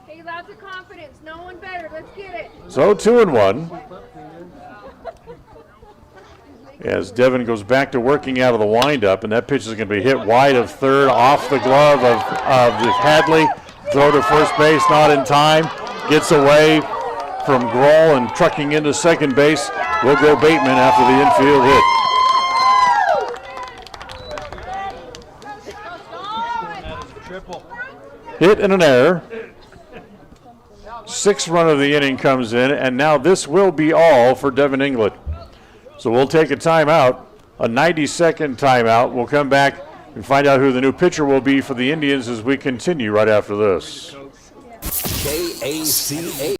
Hey, lots of confidence. No one better. Let's get it. So 2-1. As Devon goes back to working out of the windup, and that pitch is going to be hit wide of third, off the glove of Hadley. Throw to first base, not in time. Gets away from Grohl and trucking into second base. Will go Bateman after the infield hit. Hit and an error. 6th run of the inning comes in, and now this will be all for Devon England. So we'll take a timeout, a 90-second timeout. We'll come back and find out who the new pitcher will be for the Indians as we continue right after this. KACA.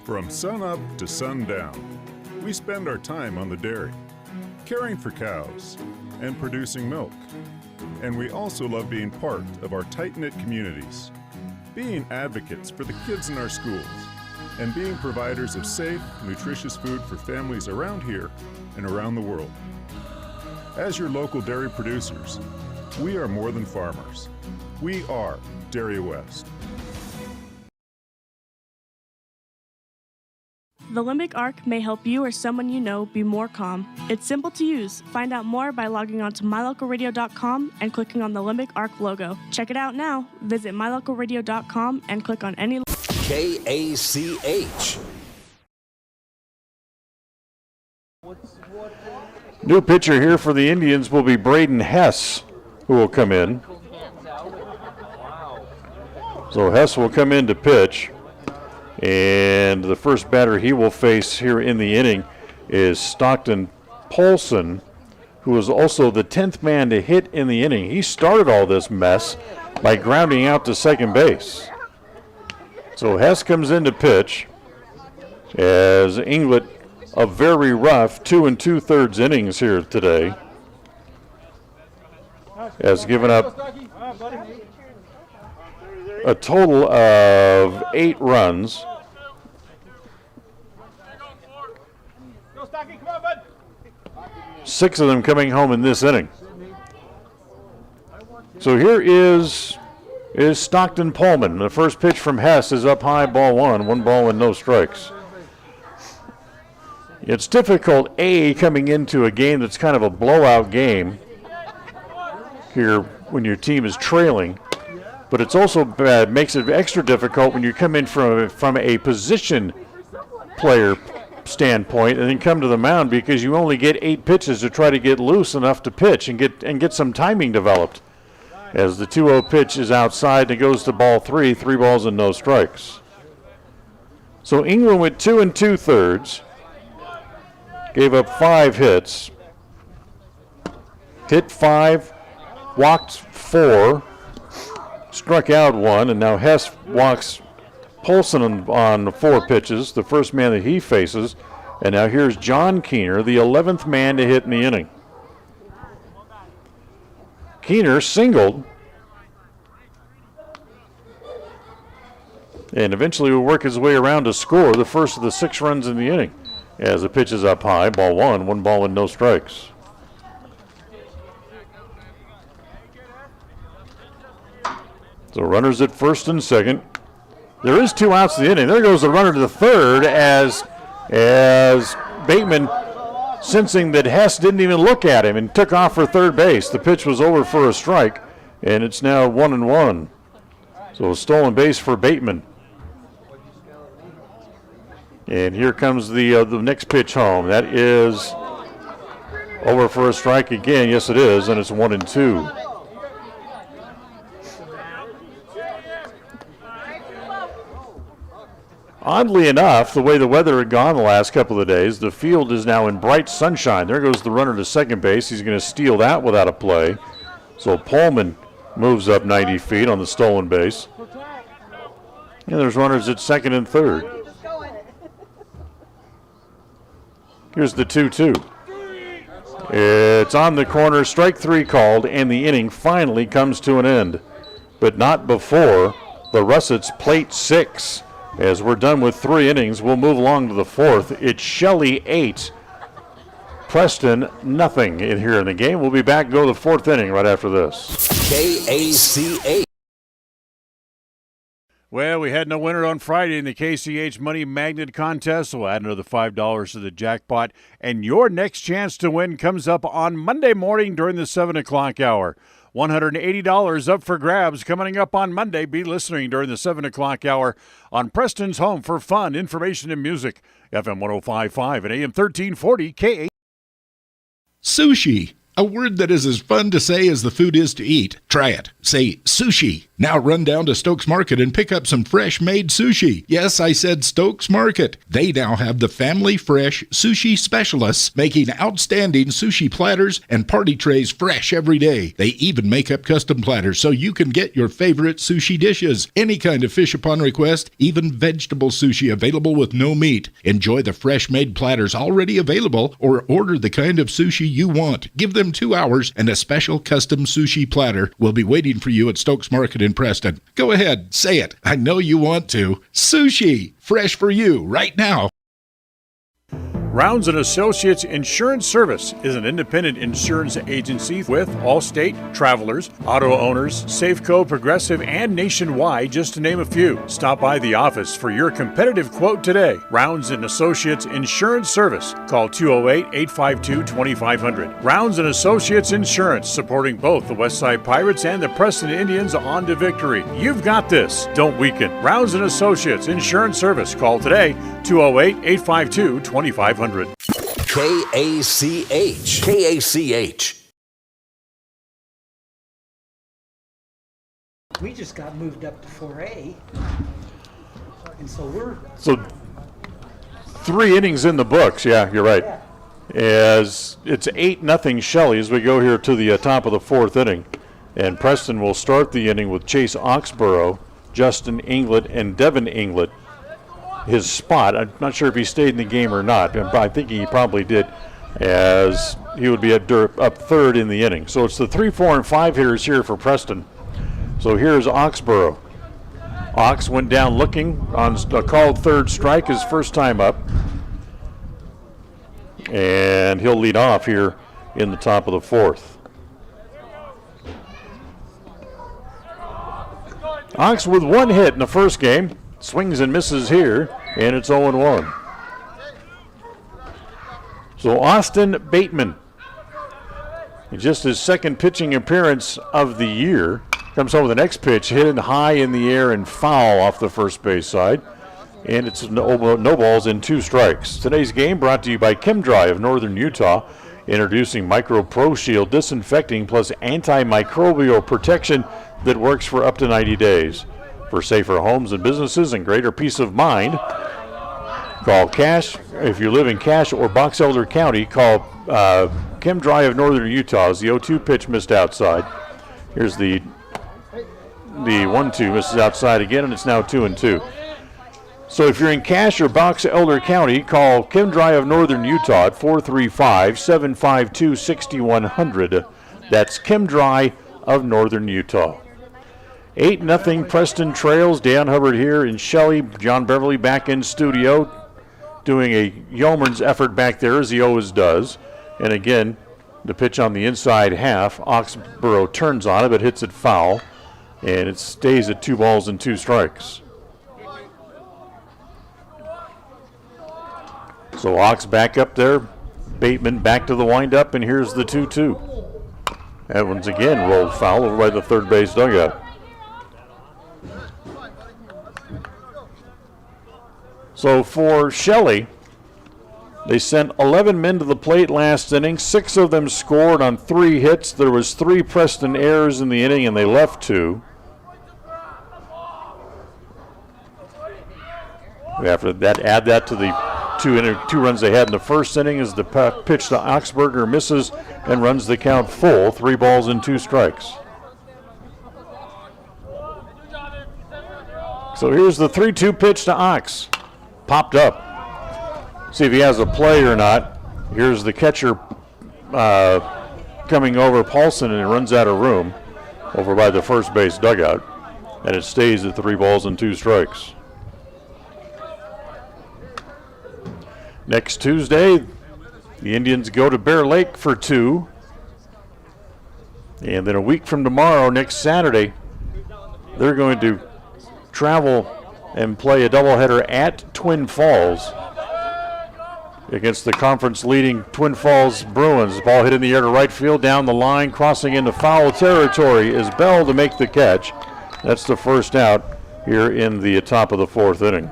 From sunup to sundown, we spend our time on the dairy, caring for cows and producing milk. And we also love being part of our tight-knit communities, being advocates for the kids in our schools, and being providers of safe, nutritious food for families around here and around the world. As your local dairy producers, we are more than farmers. We are Dairy West. The limbic arc may help you or someone you know be more calm. It's simple to use. Find out more by logging on to mylocalradio.com and clicking on the limbic arc logo. Check it out now. Visit mylocalradio.com and click on any KACH. New pitcher here for the Indians will be Braden Hess, who will come in. So Hess will come in to pitch. And the first batter he will face here in the inning is Stockton Paulson, who is also the 10th man to hit in the inning. He started all this mess by grounding out to second base. So Hess comes in to pitch as Englet, a very rough 2 2/3 innings here today, has given up a total of 8 runs. Six of them coming home in this inning. So here is Stockton Pullman. The first pitch from Hess is up high, ball 1. 1 ball and no strikes. It's difficult, coming into a game that's kind of a blowout game here when your team is trailing. But it's also makes it extra difficult when you come in from a position player standpoint and then come to the mound, because you only get 8 pitches to try to get loose enough to pitch and get some timing developed. As the 2-0 pitch is outside, and it goes to ball 3, 3 balls and no strikes. So England with 2 2/3. gave up 5 hits. Hit 5, walked 4, struck out 1, and now Hess walks Polson on 4 pitches, the first man that he faces. And now here's John Keener, the 11th man to hit in the inning. Keener singled, and eventually will work his way around to score the first of the 6 runs in the inning. As the pitch is up high, ball 1, 1 ball and no strikes. So runners at first and second. There is 2 outs in the inning. There goes the runner to the third as Bateman, sensing that Hess didn't even look at him and took off for third base. The pitch was over for a strike, and it's now 1-1. So a stolen base for Bateman. And here comes the next pitch home. That is over for a strike again. Yes, it is, and it's 1-2. Oddly enough, the way the weather had gone the last couple of days, the field is now in bright sunshine. There goes the runner to second base. He's going to steal that without a play. So Pullman moves up 90 feet on the stolen base. And there's runners at second and third. Here's the 2-2. It's on the corner, strike 3 called, and the inning finally comes to an end. But not before the Russets plate 6. As we're done with 3 innings, we'll move along to the 4th. It's Shelley 8, Preston nothing in here in the game. We'll be back to go to the 4th inning right after this. KACH. Well, we had no winner on Friday in the KCH Money Magnet Contest, so we'll add another $5 to the jackpot. And your next chance to win comes up on Monday morning during the 7 o'clock hour. $180 up for grabs coming up on Monday. Be listening during the 7 o'clock hour on Preston's Home for Fun, Information, and Music. FM 105.5 and AM 1340 KA. Sushi. A word that is as fun to say as the food is to eat. Try it. Say sushi. Now run down to Stokes Market and pick up some fresh-made sushi. Yes, I said Stokes Market. They now have the family fresh sushi specialists making outstanding sushi platters and party trays fresh every day. They even make up custom platters so you can get your favorite sushi dishes. Any kind of fish upon request, even vegetable sushi available with no meat. Enjoy the fresh-made platters already available or order the kind of sushi you want. Give them 2 hours and a special custom sushi platter will be waiting for you at Stokes Market in Preston. Go ahead, say it. I know you want to. Sushi, fresh for you right now. Rounds & Associates Insurance Service is an independent insurance agency with Allstate, Travelers, Auto Owners, Safeco, Progressive, and Nationwide, just to name a few. Stop by the office for your competitive quote today. Rounds & Associates Insurance Service. Call 208-852-2500. Rounds & Associates Insurance, supporting both the Westside Pirates and the Preston Indians on to victory. You've got this. Don't weaken. Rounds & Associates Insurance Service. Call today, 208-852-2500. KACH. KACH. We just got moved up to 4A. And so we're... So 3 innings in the books. Yeah, you're right. As it's 8-0 Shelley as we go here to the top of the 4th inning. And Preston will start the inning with Chase Oxborough, Justin Englet, and Devon England. His spot. I'm not sure if he stayed in the game or not, but I think he probably did, as he would be up 3rd in the inning. So it's the 3, 4, and 5 hitters here for Preston. So here's Oxborough. Ox went down looking on a called 3rd strike, his first time up. And he'll lead off here in the top of the 4th. Ox with 1 hit in the first game. Swings and misses here, and it's 0-1. So Austin Bateman, just his 2nd pitching appearance of the year, comes home with the next pitch, hit it high in the air and foul off the first base side. And it's no balls and 2 strikes. Today's game brought to you by ChemDry of Northern Utah, introducing Micro Pro Shield disinfecting plus antimicrobial protection that works for up to 90 days. For safer homes and businesses and greater peace of mind, Call Cache. If you live in Cache or Box Elder County, call Kim Dry of Northern Utah. As the 0-2 pitch missed outside. Here's the 1-2 misses outside again, and it's now 2-2. So if you're in Cache or Box Elder County, call Kim Dry of Northern Utah at 435-752-6100. That's Kim Dry of Northern Utah. 8-0 Preston trails. Dan Hubbard here in Shelley. John Beverly back in studio doing a yeoman's effort back there, as he always does. And again, the pitch on the inside half. Oxborough turns on it but hits it foul. And it stays at 2 balls and 2 strikes. So Ox back up there. Bateman back to the windup, and here's the 2-2. That one's again rolled foul over by the third base dugout. So for Shelley, they sent 11 men to the plate last inning. 6 of them scored on 3 hits. There was 3 Preston errors in the inning, and they left 2. After that, add that to the 2 runs they had in the first inning as the pitch to Oxberger misses and runs the count full. 3 balls and 2 strikes. So here's the 3-2 pitch to Ox. Popped up. See if he has a play or not. Here's the catcher coming over Paulson, and it runs out of room over by the first base dugout. And it stays at 3 balls and 2 strikes. Next Tuesday, the Indians go to Bear Lake for 2. And then a week from tomorrow, next Saturday, they're going to travel and play a doubleheader at Twin Falls against the conference-leading Twin Falls Bruins. Ball hit in the air to right field, down the line, crossing into foul territory is Bell to make the catch. That's the first out here in the top of the 4th inning.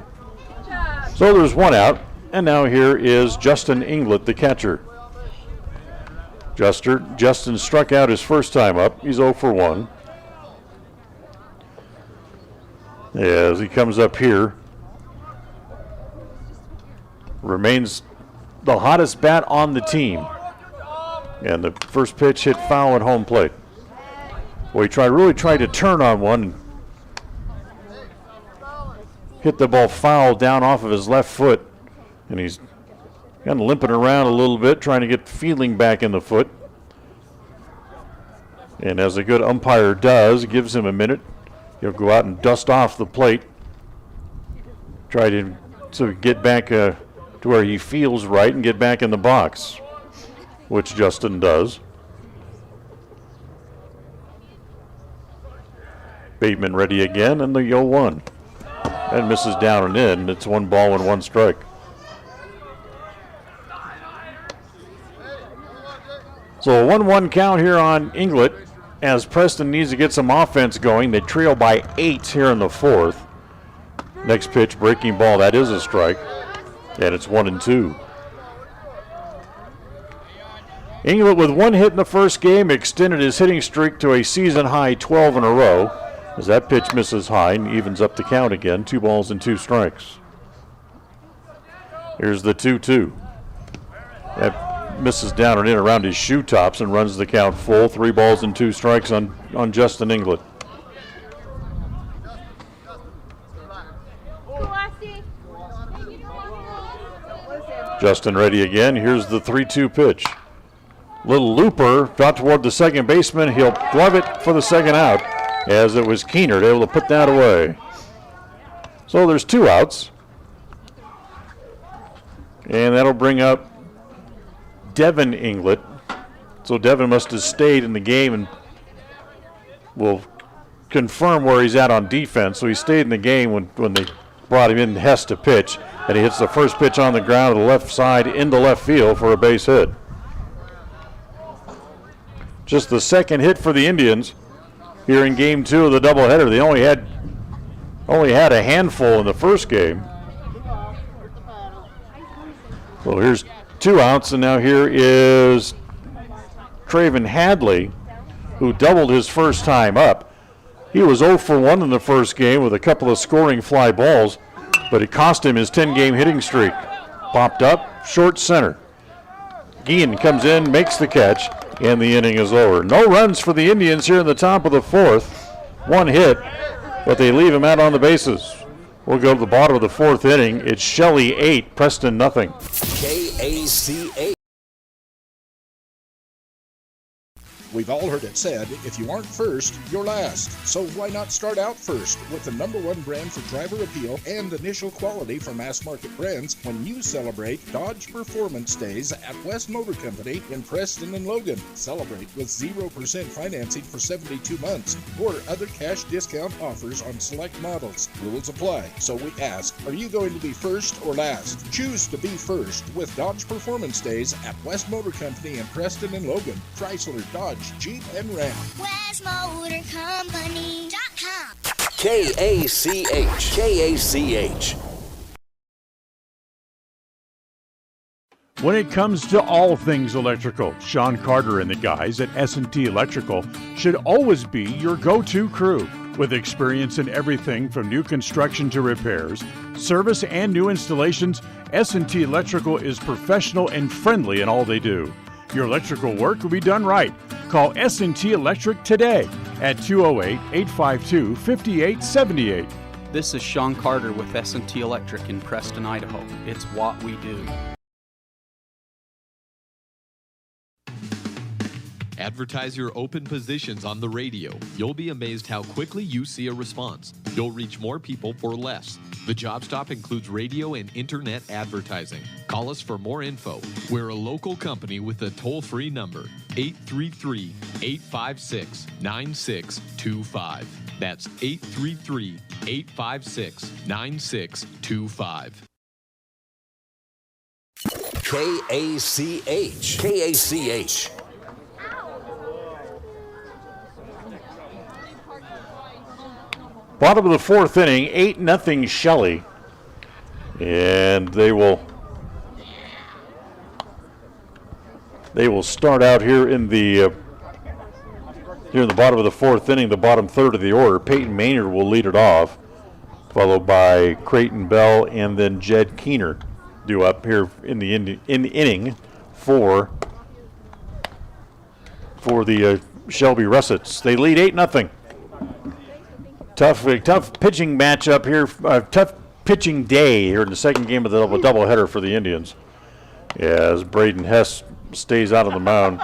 So there's 1 out. And now here is Justin Englet, the catcher. Justin struck out his first time up. He's 0 for 1. As he comes up here, remains the hottest bat on the team. And the first pitch hit foul at home plate. Well, he really tried to turn on one and hit the ball foul down off of his left foot. And he's kind of limping around a little bit, trying to get feeling back in the foot. And as a good umpire does, gives him a minute. He'll go out and dust off the plate. Try to get back to where he feels right and get back in the box, which Justin does. Bateman ready again, and the 0-1. And misses down and in. It's 1 ball and 1 strike. So a 1-1 count here on Englet as Preston needs to get some offense going. They trail by 8 here in the 4th. Next pitch, breaking ball. That is a strike. And it's 1-2. Englet with 1 hit in the first game extended his hitting streak to a season-high 12 in a row. As that pitch misses high and evens up the count again. 2 balls and 2 strikes. Here's the 2-2. That misses down and in around his shoe tops and runs the count full. 3 balls and 2 strikes on Justin Englet. Justin ready again. Here's the 3-2 pitch. Little looper got toward the second baseman. He'll glove it for the second out as it was Keener able to put that away. So there's 2 outs. And that'll bring up Devon England. So Devon must have stayed in the game and will confirm where he's at on defense. So he stayed in the game when they brought him in Hess to pitch. And he hits the first pitch on the ground to the left side into left field for a base hit. Just the second hit for the Indians here in game 2 of the doubleheader. They only had a handful in the first game. So here's 2 outs, and now here is Traven Hadley, who doubled his first time up. He was 0 for 1 in the first game with a couple of scoring fly balls. but it cost him his 10-game hitting streak. Popped up, short center. Guillen comes in, makes the catch, and the inning is over. No runs for the Indians here in the top of the fourth. One hit, but they leave him out on the bases. We'll go to the bottom of the fourth inning. It's Shelley 8, Preston nothing. KACH. We've all heard it said, if you aren't first, you're last. So why not start out first with the #1 brand for driver appeal and initial quality for mass market brands when you celebrate Dodge Performance Days at West Motor Company in Preston and Logan. Celebrate with 0% financing for 72 months or other cash discount offers on select models. Rules apply. So we ask, are you going to be first or last? Choose to be first with Dodge Performance Days at West Motor Company in Preston and Logan. Chrysler, Dodge, Jeep, and Ram. WestMotorCompany.com. KACH. When it comes to all things electrical, Sean Carter and the guys at S&T Electrical should always be your go-to crew. With experience in everything from new construction to repairs, service, and new installations, S&T Electrical is professional and friendly in all they do. Your electrical work will be done right. Call S&T Electric today at 208-852-5878. This is Sean Carter with S&T Electric in Preston, Idaho. It's what we do. Advertise your open positions on the radio. You'll be amazed how quickly you see a response. You'll reach more people for less. The job stop includes radio and internet advertising. Call us for more info. We're a local company with a toll-free number, 833-856-9625. That's 833-856-9625. KACH. Bottom of the fourth inning, 8-0 Shelley. And they will start out here in the bottom of the fourth inning, the bottom third of the order. Peyton Maynard will lead it off, followed by Creighton Bell and then Jed Keener due up here in the inning for the Shelby Russets. They lead 8-0. Tough pitching matchup here, tough pitching day here in the second game of the doubleheader for the Indians. As Braden Hess stays out on the mound,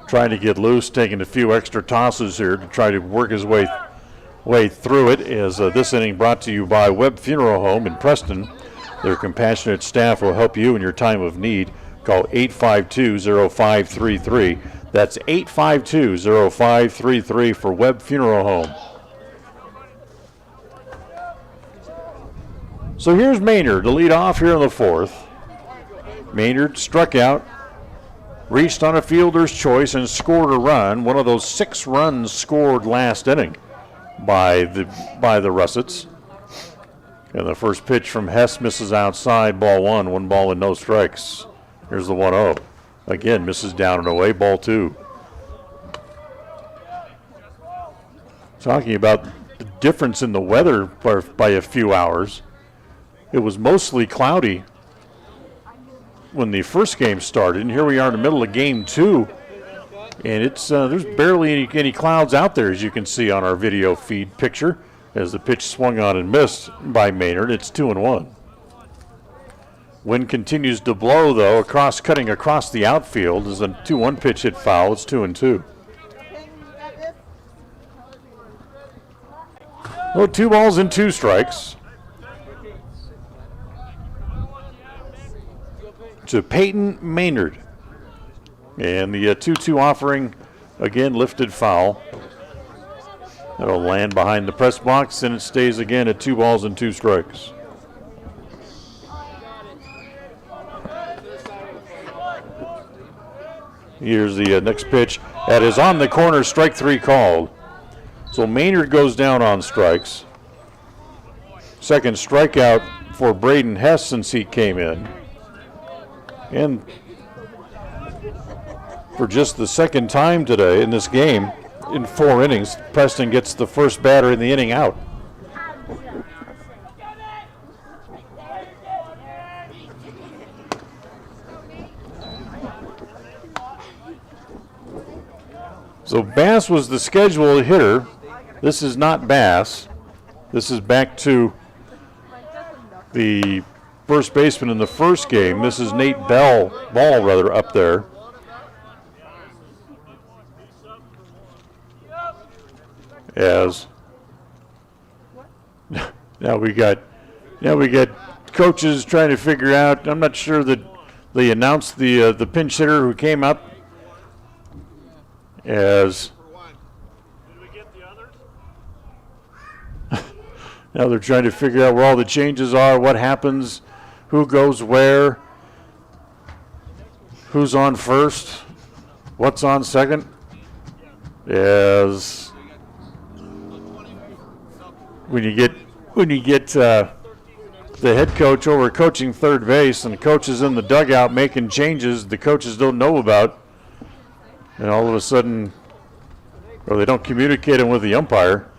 trying to get loose, taking a few extra tosses here to try to work his way through it. As this inning brought to you by Webb Funeral Home in Preston. Their compassionate staff will help you in your time of need. Call 852-0533. That's 852-0533 for Webb Funeral Home. So here's Maynard to lead off here in the fourth. Maynard struck out, reached on a fielder's choice, and scored a run. One of those 6 runs scored last inning by the Russets. And the first pitch from Hess misses outside, ball 1, 1 ball and no strikes. Here's the 1-0. Again, misses down and away, ball 2. Talking about the difference in the weather by a few hours. It was mostly cloudy when the first game started, and here we are in the middle of game 2, and it's there's barely any clouds out there, as you can see on our video feed picture, as the pitch swung on and missed by Maynard. It's 2-1. Wind continues to blow, though, cutting across the outfield as a 2-1 pitch hit foul. It's 2-2. Well, 2 balls and 2 strikes. To Peyton Maynard. And the 2-2 offering, again, lifted foul. That'll land behind the press box, and it stays again at 2 balls and 2 strikes. Here's the next pitch. That is on the corner, strike 3 called. So Maynard goes down on strikes. Second strikeout for Braden Hess since he came in. And for just the second time today in this game, in 4 innings, Preston gets the first batter in the inning out. So Bass was the scheduled hitter. This is not Bass. This is back to the first baseman in the first game. This is Nate Ball up there. As now we got coaches trying to figure out. I'm not sure that they announced the pinch hitter who came up as. Now they're trying to figure out where all the changes are, what happens, who goes where, who's on first, what's on second. As when you get the head coach over coaching third base and the coach is in the dugout making changes the coaches don't know about, and all of a sudden, or they don't communicate them with the umpire,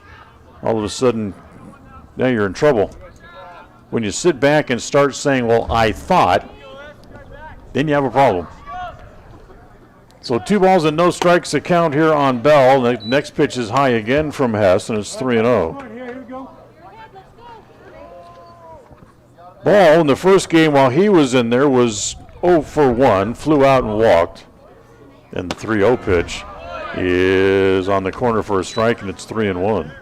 all of a sudden, now you're in trouble. When you sit back and start saying, well, I thought, then you have a problem. So 2 balls and no strikes to count here on Bell. The next pitch is high again from Hess, and it's 3-0. Ball in the first game while he was in there was 0 for 1, flew out and walked. And the 3-0 pitch is on the corner for a strike, and it's 3-1.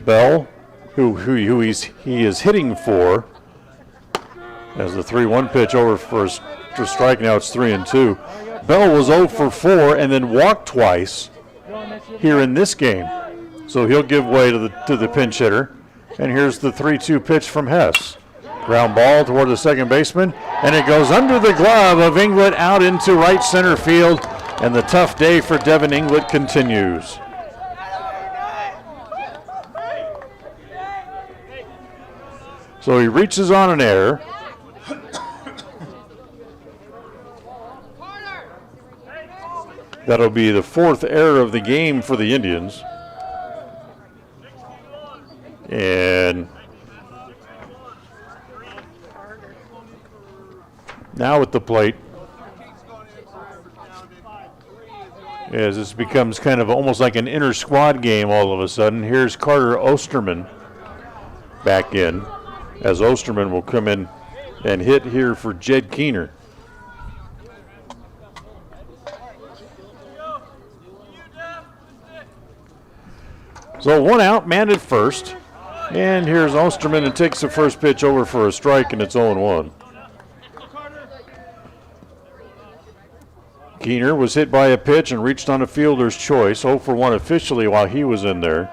Bell, who he is hitting for, as the 3-1 pitch over for strike. Now it's 3-2. Bell was 0 for 4 and then walked twice here in this game, so he'll give way to the pinch hitter. And here's the 3-2 pitch from Hess. Ground ball toward the second baseman, and it goes under the glove of Englet out into right center field, and the tough day for Devon England continues. So he reaches on an error. That'll be the 4th error of the game for the Indians. And now at the plate, as this becomes kind of almost like an inter-squad game all of a sudden, here's Carter Osterman back in, as Osterman will come in and hit here for Jed Keener. So 1 out, man at first. And here's Osterman and takes the first pitch over for a strike, and it's 0-1. Keener was hit by a pitch and reached on a fielder's choice, 0 for 1 officially while he was in there.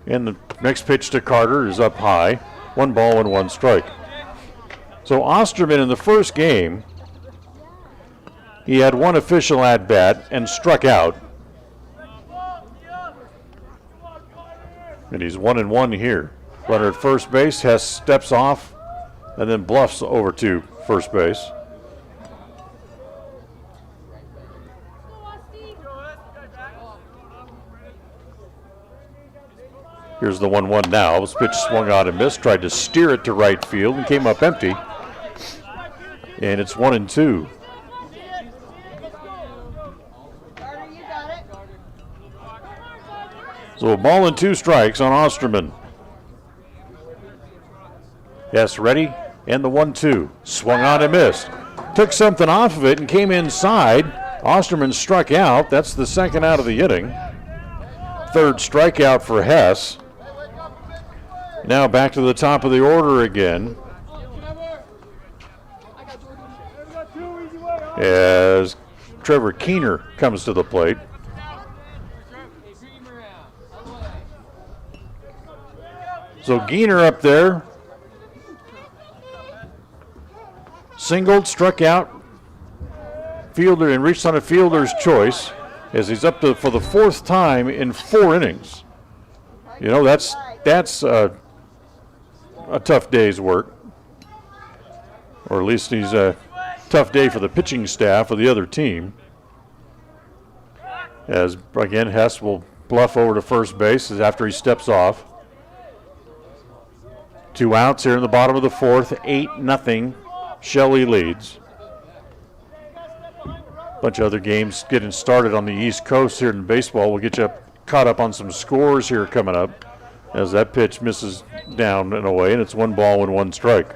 And the next pitch to Carter is up high. 1 ball and 1 strike. So Osterman in the first game, he had 1 official at bat and struck out. And he's 1-1 here. Runner at first base. Hess steps off and then bluffs over to first base. Here's the 1-1 now. This pitch swung out and missed. Tried to steer it to right field and came up empty. And it's 1-2. So a ball and 2 strikes on Osterman. Yes, ready, and the 1-2. Swung on and missed. Took something off of it and came inside. Osterman struck out. That's the 2nd out of the inning. 3rd strikeout for Hess. Now back to the top of the order again, as Trevor Keener comes to the plate. So Keener up there, singled, struck out, fielder, and reached on a fielder's choice, as he's up for the 4th time in 4 innings. You know, that's a tough day's work, or at least he's a tough day for the pitching staff of the other team. As again, Hess will bluff over to first base as after he steps off. 2 outs here in the bottom of the 4th, 8-0. Shelley leads. bunch of other games getting started on the East Coast here in baseball. We'll get you caught up on some scores here coming up as that pitch misses down and away, and it's 1 ball and 1 strike.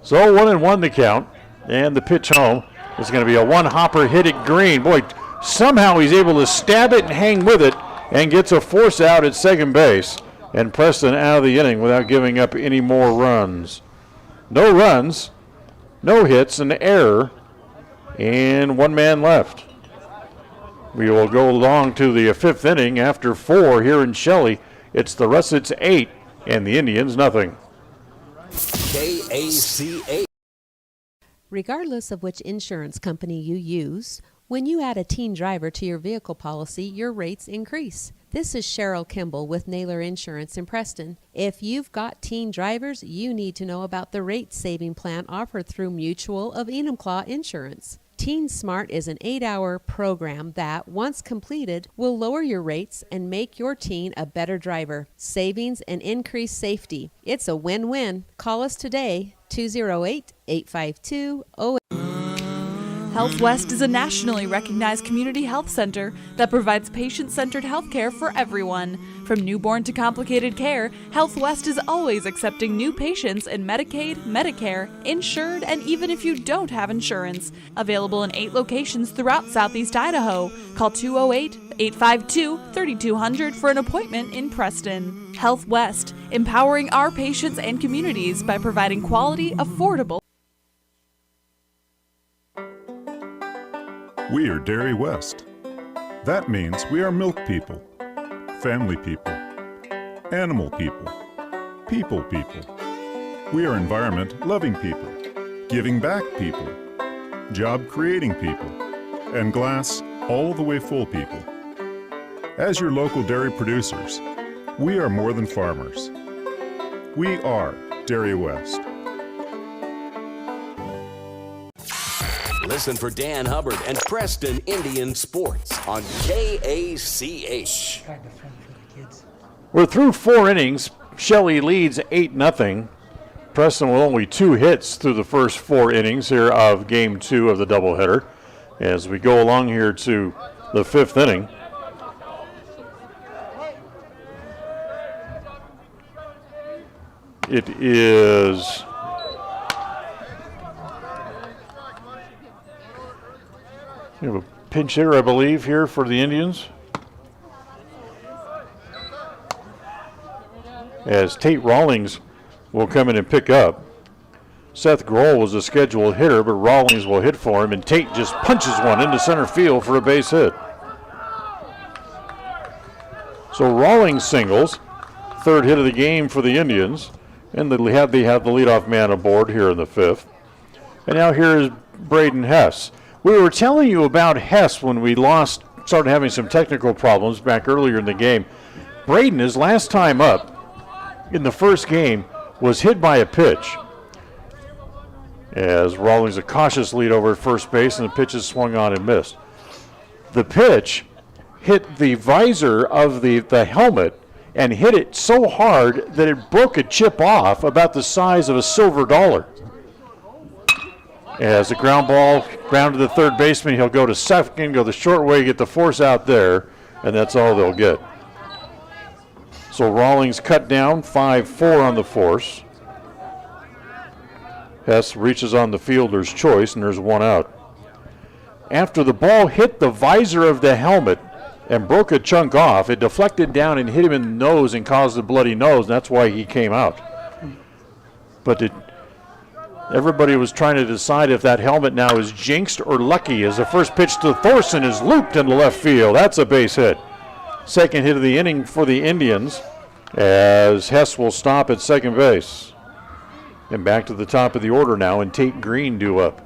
So 1-1 the count, and the pitch home is going to be a one-hopper hit at Green. Boy, somehow he's able to stab it and hang with it and gets a force out at second base. And Preston out of the inning without giving up any more runs. No runs, no hits, an error, and 1 man left. We will go along to the 5th inning after 4 here in Shelley. It's the Russets 8 and the Indians nothing. KACA. Regardless of which insurance company you use, when you add a teen driver to your vehicle policy, your rates increase. This is Cheryl Kimball with Naylor Insurance in Preston. If you've got teen drivers, you need to know about the rate-saving plan offered through Mutual of Enumclaw Insurance. Teen Smart is an 8-hour program that, once completed, will lower your rates and make your teen a better driver. Savings and increased safety. It's a win-win. Call us today, 208-852-08. Health West is a nationally recognized community health center that provides patient-centered health care for everyone. From newborn to complicated care, Health West is always accepting new patients in Medicaid, Medicare, insured, and even if you don't have insurance. Available in 8 locations throughout Southeast Idaho. Call 208-852-3200 for an appointment in Preston. Health West, empowering our patients and communities by providing quality, affordable. We are Dairy West. That means we are milk people, family people, animal people, people people. We are environment-loving people, giving back people, job-creating people, and glass all the way full people. As your local dairy producers, we are more than farmers. We are Dairy West. Listen for Dan Hubbard and Preston Indian Sports on KACH. We're through 4 innings. Shelley leads 8-0. Preston with only 2 hits through the first 4 innings here of Game 2 of the doubleheader. As we go along here to the 5th inning. It is we have a pinch hitter, I believe, here for the Indians. As Tate Rawlings will come in and pick up. Seth Grohl was a scheduled hitter, but Rawlings will hit for him, and Tate just punches one into center field for a base hit. So Rawlings singles, 3rd hit of the game for the Indians, and they have the leadoff man aboard here in the 5th. And now here is Braden Hess. We were telling you about Hess when we started having some technical problems back earlier in the game. Braden, his last time up in the first game, was hit by a pitch. As Rawlings a cautious lead over at first base, and the pitch is swung on and missed. The pitch hit the visor of the helmet and hit it so hard that it broke a chip off about the size of a silver dollar. As a ground ball ground to the third baseman, he'll go to second, go the short way, get the force out there, and that's all they'll get. So Rawlings cut down 5-4 on the force. Hess reaches on the fielder's choice, and there's 1 out. After the ball hit the visor of the helmet and broke a chunk off, it deflected down and hit him in the nose and caused a bloody nose, and that's why he came out. But everybody was trying to decide if that helmet now is jinxed or lucky, as the first pitch to Thorson is looped into left field. That's a base hit. 2nd hit of the inning for the Indians, as Hess will stop at second base. And back to the top of the order now, and Tate Green due up.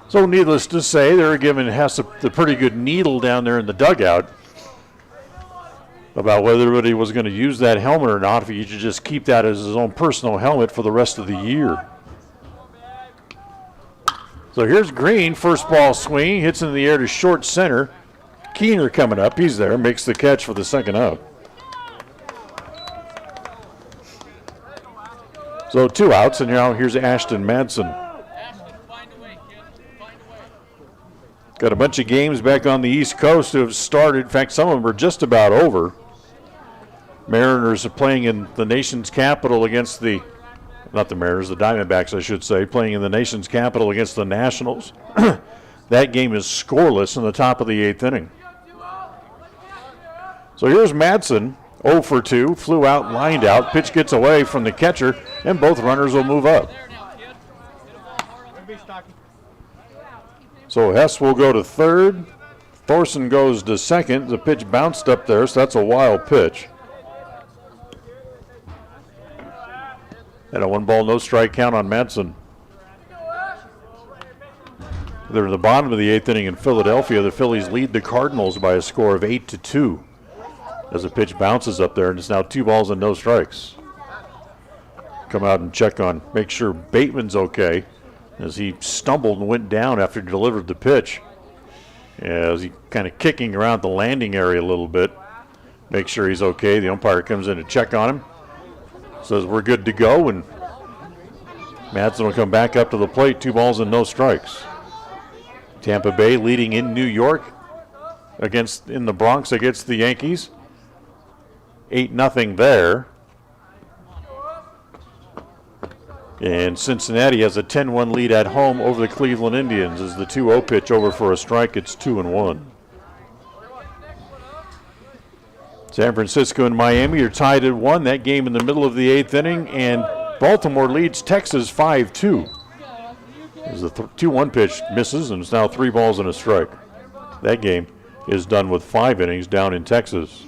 So needless to say, they're giving Hess the pretty good needle down there in the dugout about whether everybody was going to use that helmet or not, if he should just keep that as his own personal helmet for the rest of the year. So here's Green, first ball swing, hits in the air to short center. Keener coming up, he's there, makes the catch for the 2nd out. So 2 outs, and now here's Ashton Madsen. Got a bunch of games back on the East Coast who have started. In fact, some of them are just about over. Mariners are playing in the nation's capital against the Diamondbacks, I should say, playing in the nation's capital against the Nationals. That game is scoreless in the top of the 8th inning. So here's Madsen, 0 for 2, flew out, lined out, pitch gets away from the catcher, and both runners will move up. So Hess will go to third. Thorson goes to second. The pitch bounced up there, so that's a wild pitch. And a 1-ball, no strike count on Madsen. They're in the bottom of the 8th inning in Philadelphia. The Phillies lead the Cardinals by a score of 8-2 as the pitch bounces up there, and it's now 2 balls and no strikes. Come out and check on, make sure Bateman's okay, as he stumbled and went down after he delivered the pitch. As he kind of kicking around the landing area a little bit. Make sure he's okay. The umpire comes in to check on him. Says we're good to go, and Madsen will come back up to the plate, 2 balls and no strikes. Tampa Bay leading in New York in the Bronx against the Yankees. 8-0 there. And Cincinnati has a 10-1 lead at home over the Cleveland Indians as the 2-0 pitch over for a strike. It's 2-1. San Francisco and Miami are tied at 1. That game in the middle of the 8th inning, and Baltimore leads Texas 5-2. As the 2-1 pitch misses, and it's now 3 balls and a strike. That game is done with 5 innings down in Texas.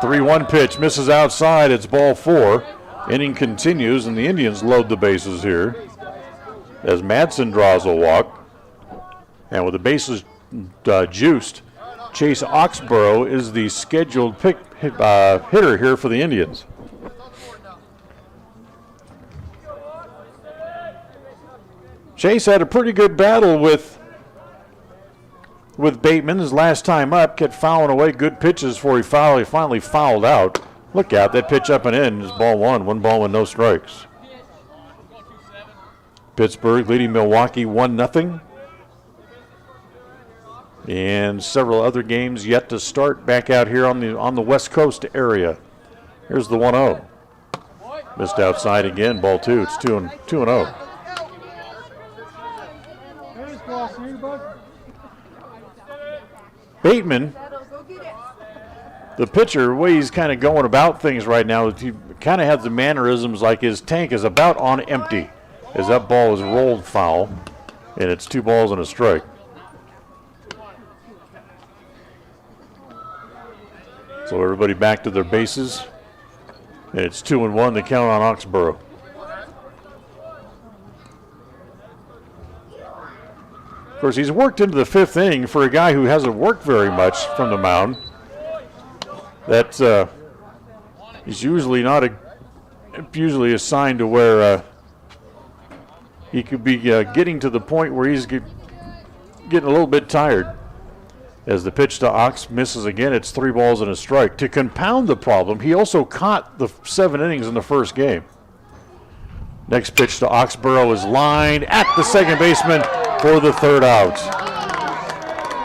3-1 pitch misses outside. It's ball 4. Inning continues, and the Indians load the bases here as Madsen draws a walk. And with the bases juiced, Chase Oxborough is the scheduled hitter here for the Indians. Chase had a pretty good battle with Bateman his last time up, kept fouling away good pitches before he finally fouled out. Look out, that pitch up and in is ball 1, 1 ball with no strikes. Pittsburgh leading Milwaukee 1-0. And several other games yet to start back out here on the West Coast area. Here's the 1-0. Missed outside again, ball 2. It's 2-0. Bateman, the pitcher, the way he's kind of going about things right now, he kind of has the mannerisms like his tank is about on empty as that ball is rolled foul, and it's 2 balls and a strike. So everybody back to their bases, and it's 2-1. The count on Oxborough. Of course, he's worked into the 5th inning for a guy who hasn't worked very much from the mound. That's he's usually usually assigned to where he could be getting to the point where he's getting a little bit tired. As the pitch to Ox misses again, it's 3 balls and a strike. To compound the problem, he also caught the 7 innings in the first game. Next pitch to Oxborough is lined at the second baseman for the 3rd out.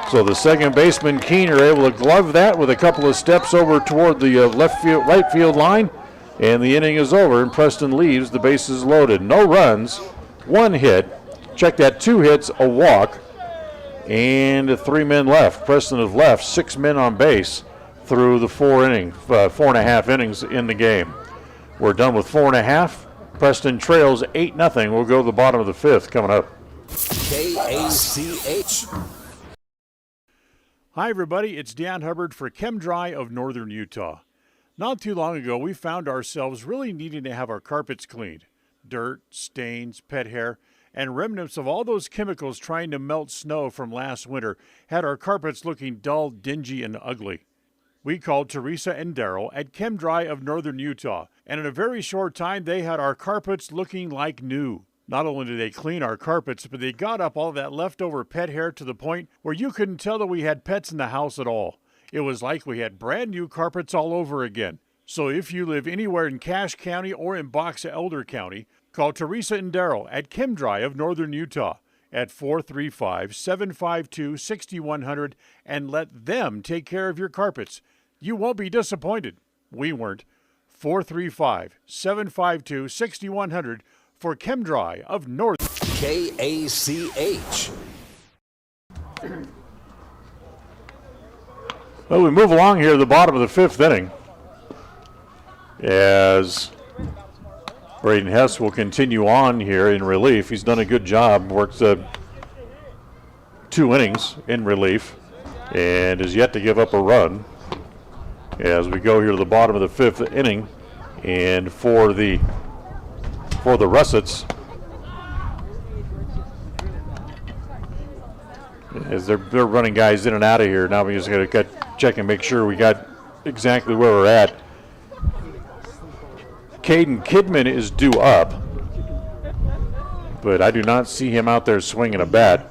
So the second baseman, Keener, able to glove that with a couple of steps over toward the right field line, and the inning is over, and Preston leaves. The bases loaded. No runs, 1 hit. Check that, 2 hits, a walk, and 3 men left. Preston have left 6 men on base through the 4.5 innings in the game. We're done with 4.5. Preston trails 8-0. We'll go to the bottom of the 5th coming up. KACH. Hi, everybody. It's Dan Hubbard for ChemDry of Northern Utah. Not too long ago, we found ourselves really needing to have our carpets cleaned. Dirt, stains, pet hair, and remnants of all those chemicals trying to melt snow from last winter had our carpets looking dull, dingy, and ugly. We called Teresa and Daryl at ChemDry of Northern Utah, and in a very short time, they had our carpets looking like new. Not only did they clean our carpets, but they got up all that leftover pet hair to the point where you couldn't tell that we had pets in the house at all. It was like we had brand new carpets all over again. So if you live anywhere in Cache County or in Box Elder County, call Teresa and Darrell at ChemDry of Northern Utah at 435-752-6100 and let them take care of your carpets. You won't be disappointed. We weren't. 435-752-6100 for ChemDry of Northern KACH. Well, we move along here to the bottom of the fifth inning as Braden Hess will continue on here in relief. He's done a good job, worked 2 innings in relief, and is yet to give up a run as we go here to the bottom of the fifth inning. And for the Russets, as they're running guys in and out of here. Now we just got to check and make sure we got exactly where we're at. Caden Kidman is due up, but I do not see him out there swinging a bat.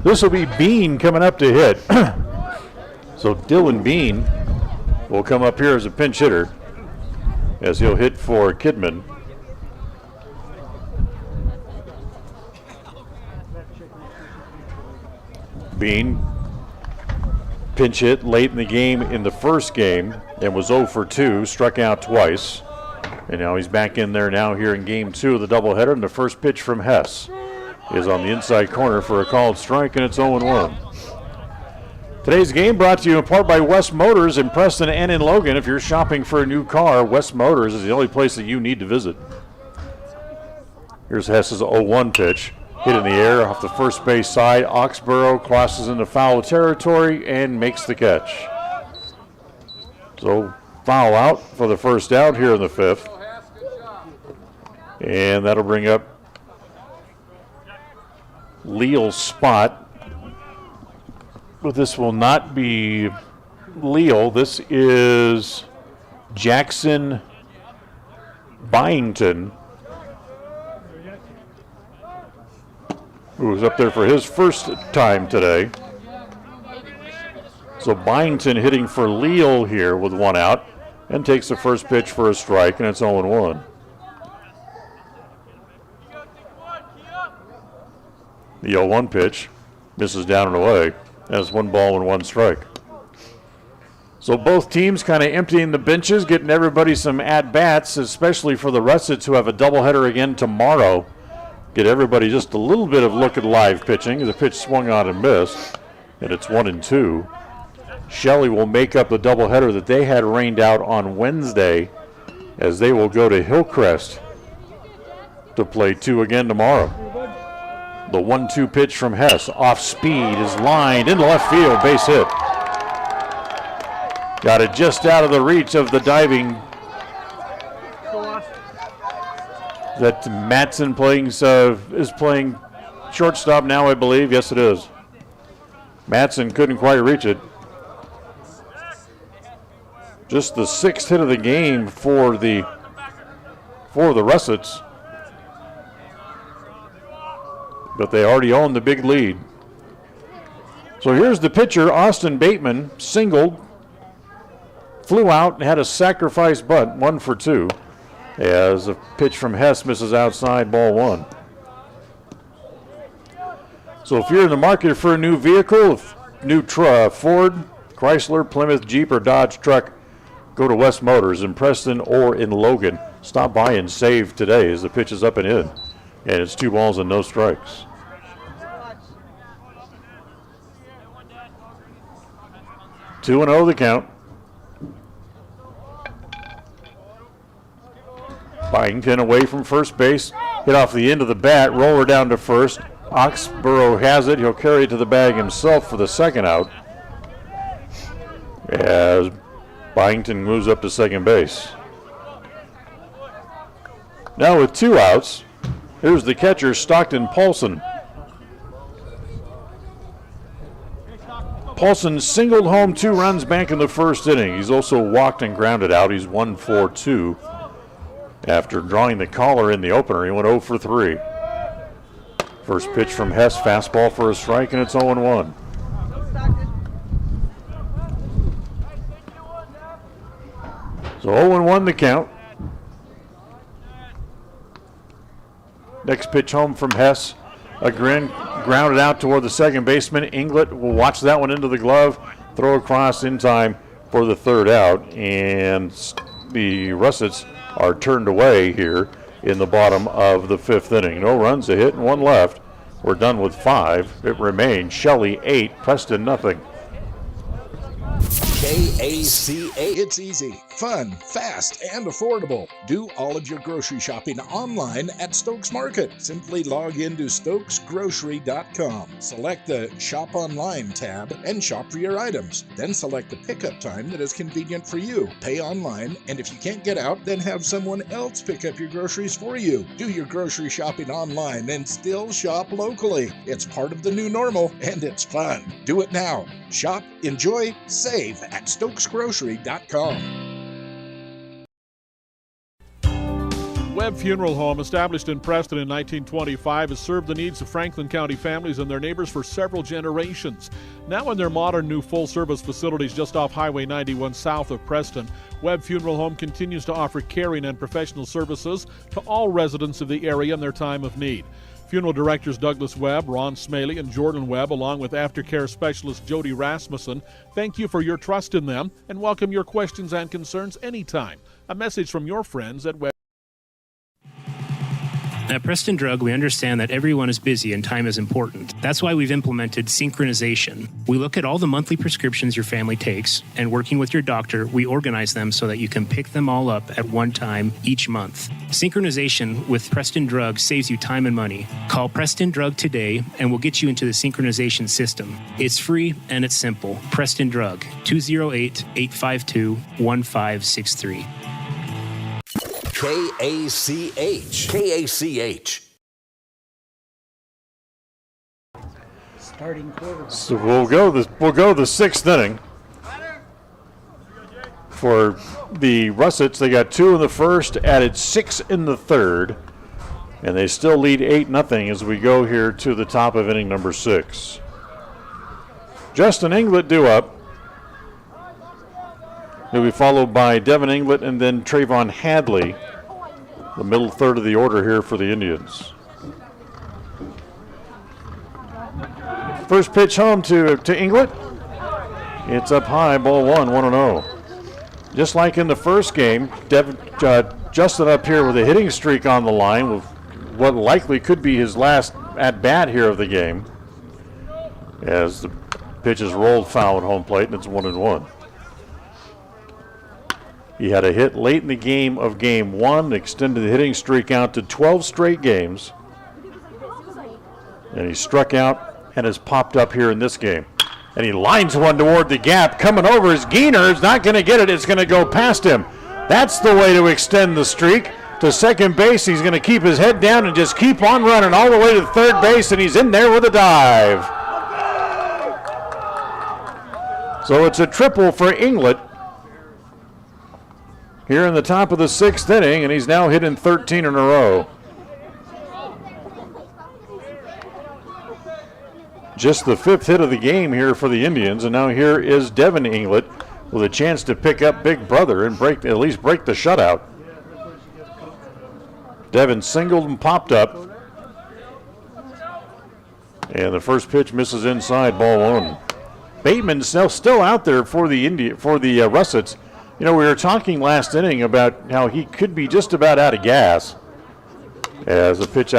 This will be Bean coming up to hit. So Dylan Bean will come up here as a pinch hitter as he'll hit for Kidman. Bean pinch hit late in the game in the first game and was 0 for 2, struck out twice. And now he's back in there now here in game 2 of the doubleheader, and the first pitch from Hess is on the inside corner for a called strike, and it's 0-1. Today's game brought to you in part by West Motors in Preston and in Logan. If you're shopping for a new car, West Motors is the only place that you need to visit. Here's Hess's 0-1 pitch. Hit in the air off the first base side. Oxborough crosses into foul territory and makes the catch. So foul out for the first out here in the fifth. And that'll bring up Leal's spot. But this will not be Leal. This is Jackson Byington, who was up there for his first time today. So Byington hitting for Leal here with 1 out and takes the first pitch for a strike, and it's 0-1. The 0-1 pitch misses down and away. That's 1 ball and 1 strike. So both teams kind of emptying the benches, getting everybody some at-bats, especially for the Russets who have a doubleheader again tomorrow. Get everybody just a little bit of look at live pitching. The pitch swung on and missed, and it's 1-2. Shelley will make up the doubleheader that they had rained out on Wednesday, as they will go to Hillcrest to play 2 again tomorrow. The 1-2 pitch from Hess, off speed, is lined into left field, base hit. Got it just out of the reach of the diving. That Matson is playing shortstop now, I believe. Yes, it is. Matson couldn't quite reach it. Just the 6th hit of the game for the Russets. But they already own the big lead. So here's the pitcher, Austin Bateman, singled, flew out and had a sacrifice bunt, 1 for 2, as a pitch from Hess misses outside, ball 1. So if you're in the market for a new vehicle, new Ford, Chrysler, Plymouth, Jeep, or Dodge truck, go to West Motors in Preston or in Logan. Stop by and save today as the pitch is up and in. And it's 2 balls and no strikes. 2-0 the count. Byington away from first base. Hit off the end of the bat. Roller down to first. Oxborough has it. He'll carry it to the bag himself for the second out, as Byington moves up to second base. Now with 2 outs, here's the catcher, Stockton Paulson. Paulson singled home 2 runs back in the first inning. He's also walked and grounded out. He's 1 for 2. After drawing the collar in the opener, he went 0 for 3. First pitch from Hess, fastball for a strike, and it's 0-1. So 0-1 the count. Next pitch home from Hess. A grin, grounded out toward the second baseman. Englet will watch that one into the glove, throw across in time for the third out, and the Russets are turned away here in the bottom of the fifth inning. No runs, a hit, and one left. We're done with 5. It remains Shelley 8, Preston nothing. KACA. It's easy, fun, fast, and affordable. Do all of your grocery shopping online at Stokes Market. Simply log into stokesgrocery.com. Select the Shop Online tab and shop for your items. Then select the pickup time that is convenient for you. Pay online, and if you can't get out, then have someone else pick up your groceries for you. Do your grocery shopping online and still shop locally. It's part of the new normal, and it's fun. Do it now. Shop, enjoy, save at stokesgrocery.com. Webb Funeral Home, established in Preston in 1925, has served the needs of Franklin County families and their neighbors for several generations. Now in their modern new full-service facilities just off Highway 91 south of Preston, Webb Funeral Home continues to offer caring and professional services to all residents of the area in their time of need. Funeral directors Douglas Webb, Ron Smaley, and Jordan Webb, along with aftercare specialist Jody Rasmussen, thank you for your trust in them and welcome your questions and concerns anytime. A message from your friends at Webb. At Preston Drug, we understand that everyone is busy and time is important. That's why we've implemented synchronization. We look at all the monthly prescriptions your family takes, and working with your doctor, we organize them so that you can pick them all up at one time each month. Synchronization with Preston Drug saves you time and money. Call Preston Drug today, and we'll get you into the synchronization system. It's free and it's simple. Preston Drug, 208-852-1563. KACH. KACH. Starting quarterback. So we'll go the sixth inning for the Russets. They got 2 in the first, added 6 in the third, and they still lead 8-0 as we go here to the top of inning number 6. Justin Englet due up. He'll be followed by Devon England and then Trayvon Hadley, the middle third of the order here for the Indians. First pitch home to England. It's up high, ball 1-0. Just like in the first game, Justin up here with a hitting streak on the line with what likely could be his last at-bat here of the game, as the pitch is rolled foul at home plate, and it's 1-1. He had a hit late in the game of game 1, extended the hitting streak out to 12 straight games. And he struck out and has popped up here in this game. And he lines one toward the gap. Coming over is Geener. Is not going to get it. It's going to go past him. That's the way to extend the streak. To second base, he's going to keep his head down and just keep on running all the way to third base, and he's in there with a dive. So it's a triple for Englet here in the top of the 6th inning, and he's now hitting 13 in a row. Just the 5th hit of the game here for the Indians, and now here is Devon England with a chance to pick up Big Brother and at least break the shutout. Devon singled and popped up, and the first pitch misses inside, ball 1. Bateman still out there for the Russets. You know, we were talking last inning about how he could be just about out of gas as the pitch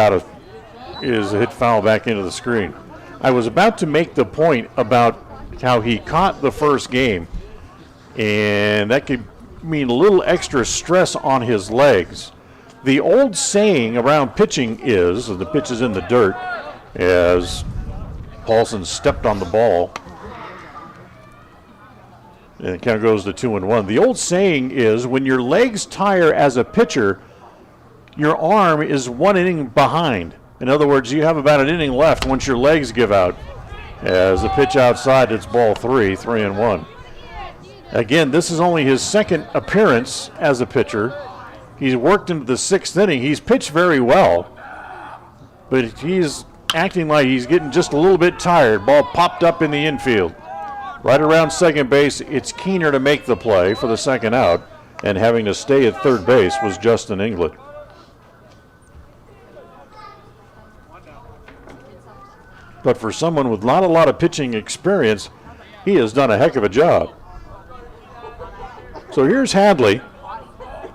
is hit foul back into the screen. I was about to make the point about how he caught the first game, and that could mean a little extra stress on his legs. The old saying around pitching is, and the pitch is in the dirt, as Paulson stepped on the ball, and it kind of goes to 2-1. The old saying is, when your legs tire as a pitcher, your arm is 1 inning behind. In other words, you have about an inning left once your legs give out. As the pitch outside, it's ball 3-1. Again, this is only his 2nd appearance as a pitcher. He's worked into the 6th inning. He's pitched very well, but he's acting like he's getting just a little bit tired. Ball popped up in the infield. Right around second base, it's Keener to make the play for the second out, and having to stay at third base was Justin Englet. But for someone with not a lot of pitching experience, he has done a heck of a job. So here's Hadley.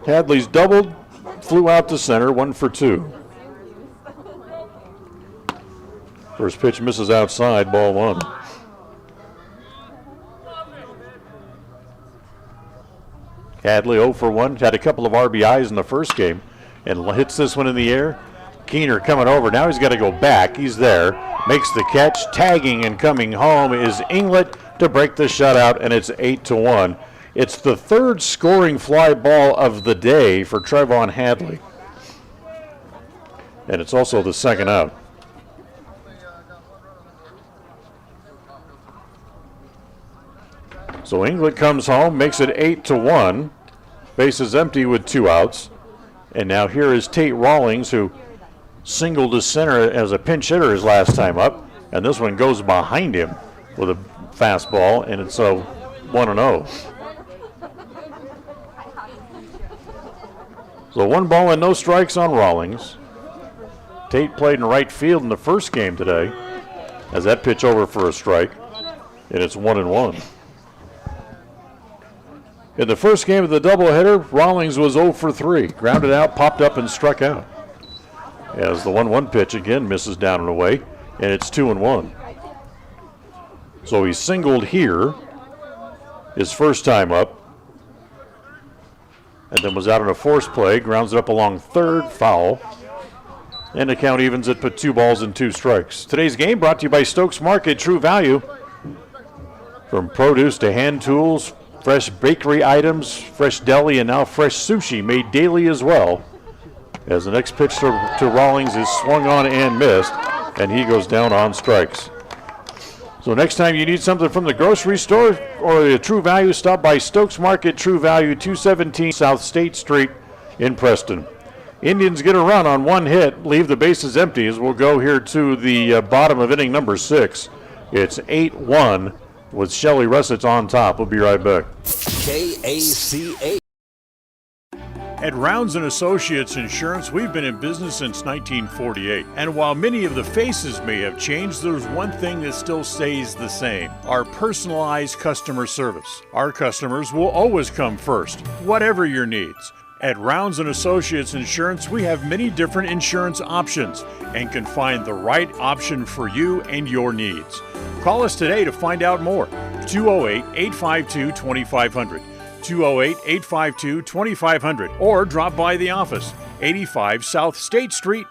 Hadley's doubled, flew out to center, 1 for 2. First pitch misses outside, ball 1. Hadley 0 for 1, had a couple of RBIs in the first game, and hits this one in the air. Keener coming over, now he's got to go back. He's there, makes the catch, tagging and coming home is Englet to break the shutout, and it's 8-1. It's the third scoring fly ball of the day for Trevon Hadley. And it's also the second out. So Englet comes home, makes it 8-1. Bases empty with 2 outs. And now here is Tate Rawlings, who singled to center as a pinch hitter his last time up. And this one goes behind him with a fastball, and it's a 1-0. So 1 ball and no strikes on Rawlings. Tate played in right field in the first game today. Has that pitch over for a strike, and it's 1-1. In the first game of the doubleheader, Rawlings was 0 for 3. Grounded out, popped up, and struck out. As the 1-1 pitch again misses down and away, and it's 2-1. So he singled here, his first time up, and then was out on a force play, grounds it up along third, foul. And the count evens it, put 2 balls and 2 strikes. Today's game brought to you by Stokes Market, True Value. From produce to hand tools, fresh bakery items, fresh deli, and now fresh sushi made daily as well. As the next pitch to Rawlings is swung on and missed, and he goes down on strikes. So next time you need something from the grocery store or the True Value, stop by Stokes Market, True Value, 217 South State Street in Preston. Indians get a run on 1 hit, leave the bases empty as we'll go here to the bottom of inning number 6. It's 8-1 with Shelly Russett on top. We'll be right back. KACH. At Rounds & Associates Insurance, we've been in business since 1948. And while many of the faces may have changed, there's one thing that still stays the same: our personalized customer service. Our customers will always come first, whatever your needs. At Rounds & Associates Insurance, we have many different insurance options and can find the right option for you and your needs. Call us today to find out more. 208-852-2500. 208-852-2500, or drop by the office, 85 South State Street.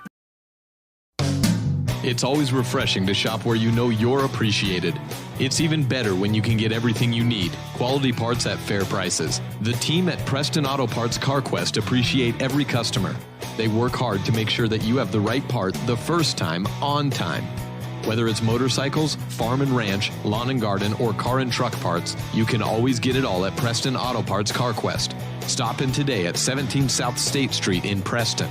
It's always refreshing to shop where you know you're appreciated. It's even better when you can get everything you need, quality parts at fair prices. The team at Preston Auto Parts CarQuest appreciate every customer. They work hard to make sure that you have the right part the first time, on time. Whether it's motorcycles, farm and ranch, lawn and garden, or car and truck parts, you can always get it all at Preston Auto Parts CarQuest. Stop in today at 17 South State Street in Preston.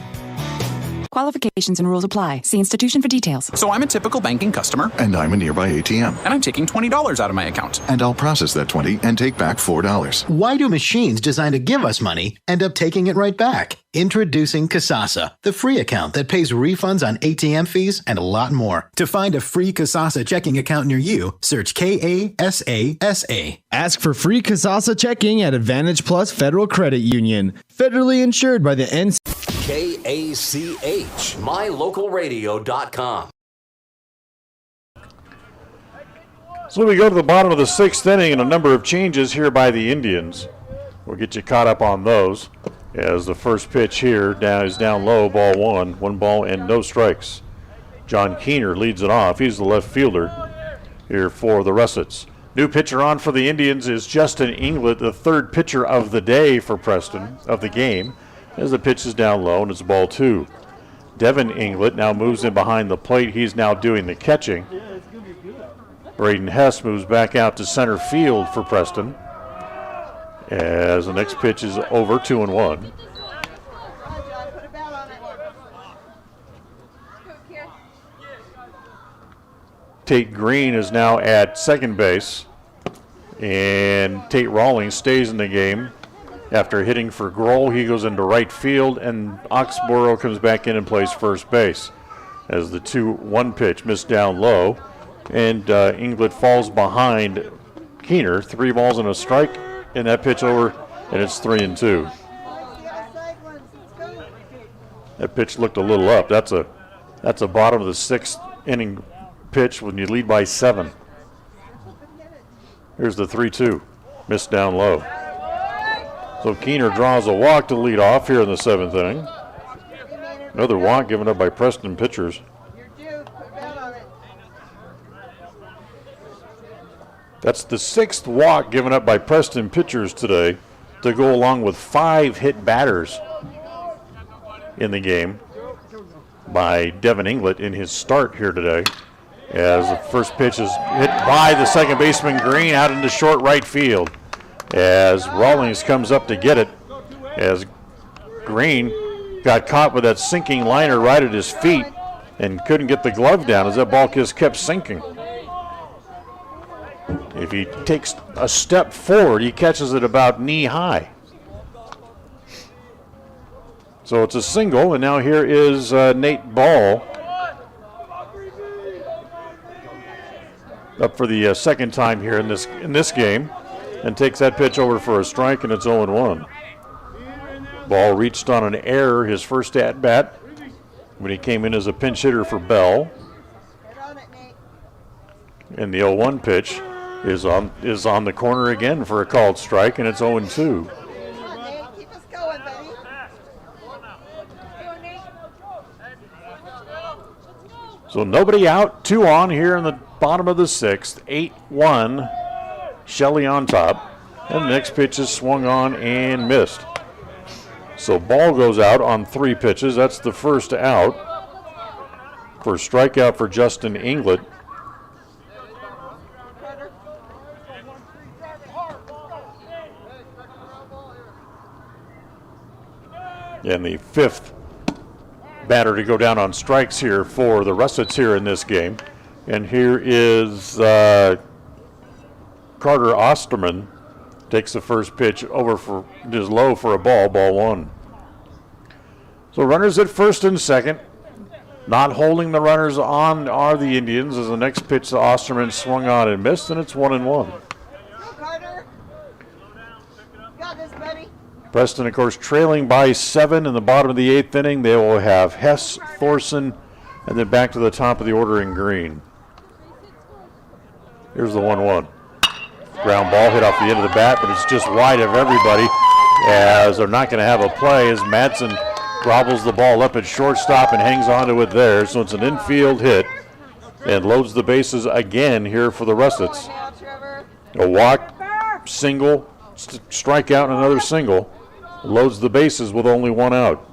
Qualifications and rules apply. See institution for details. So I'm a typical banking customer. And I'm a nearby ATM. And I'm taking $20 out of my account. And I'll process that $20 and take back $4. Why do machines designed to give us money end up taking it right back? Introducing Kasasa, the free account that pays refunds on ATM fees and a lot more. To find a free Kasasa checking account near you, search Kasasa. Ask for free Kasasa checking at Advantage Plus Federal Credit Union. Federally insured by the NC. KACH, mylocalradio.com. So we go to the bottom of the 6th inning and a number of changes here by the Indians. We'll get you caught up on those as the first pitch here is down low, ball 1. 1 ball and no strikes. John Keener leads it off. He's the left fielder here for the Russets. New pitcher on for the Indians is Justin Englet, the third pitcher of the day for Preston, of the game, as the pitch is down low and it's ball 2. Devon England now moves in behind the plate. He's now doing the catching. Braden Hess moves back out to center field for Preston as the next pitch is over, 2-1. Tate Green is now at second base, and Tate Rawlings stays in the game. After hitting for Grohl, he goes into right field, and Oxborough comes back in and plays first base as the 2-1 pitch missed down low, and Englet falls behind Keener. 3 balls and a strike, and that pitch over, and it's 3-2. That pitch looked a little up. That's a bottom of the 6th inning pitch when you lead by 7. Here's the 3-2, missed down low. So Keener draws a walk to lead off here in the 7th inning. Another walk given up by Preston pitchers. That's the 6th walk given up by Preston pitchers today, to go along with 5 hit batters in the game by Devon England in his start here today, as the first pitch is hit by the second baseman Green out into short right field, as Rawlings comes up to get it, as Green got caught with that sinking liner right at his feet and couldn't get the glove down as that ball just kept sinking. If he takes a step forward, he catches it about knee high. So it's a single, and now here is Nate Ball up for the second time here in this game, and takes that pitch over for a strike, and it's 0-1. Ball reached on an error his first at bat when he came in as a pinch hitter for Bell. And the 0-1 pitch is on the corner again for a called strike, and it's 0-2. So nobody out, 2 on here in the bottom of the 6th. 8-1, Shelley on top. And the next pitch is swung on and missed. So Ball goes out on 3 pitches. That's the first out. For strikeout for Justin Englet. And the 5th batter to go down on strikes here for the Russets here in this game. And here is Carter Osterman. Takes the first pitch over for just low for a ball 1. So runners at first and second. Not holding the runners on are the Indians, as the next pitch to Osterman swung on and missed, and it's 1-1. Preston, of course, trailing by 7 in the bottom of the 8th inning. They will have Hess, Thorson, and then back to the top of the order in green. Here's the 1-1. Ground ball hit off the end of the bat, but it's just wide of everybody, as they're not going to have a play, as Madsen gobbles the ball up at shortstop and hangs onto it there. So it's an infield hit and loads the bases again here for the Russets. A walk, single, strikeout, and another single. Loads the bases with only 1 out.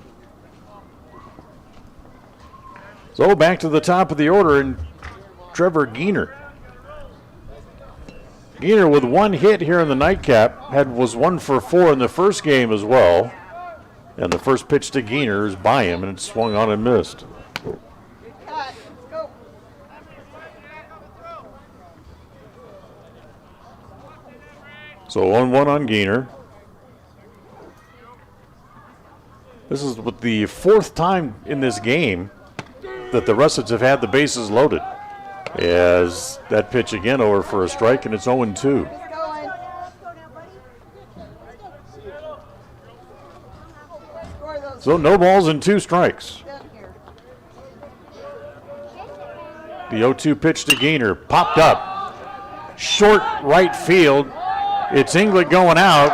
So back to the top of the order, and Trevor Geener. Geener with 1 hit here in the nightcap, was 1 for 4 in the first game as well. And the first pitch to Geener is by him, and it swung on and missed. So 1-1 on Geener. This is the 4th time in this game that the Russets have had the bases loaded. As that pitch again over for a strike, and it's 0-2. So no balls and 2 strikes. The 0-2 pitch to Geener popped up. Short right field. It's Englet going out.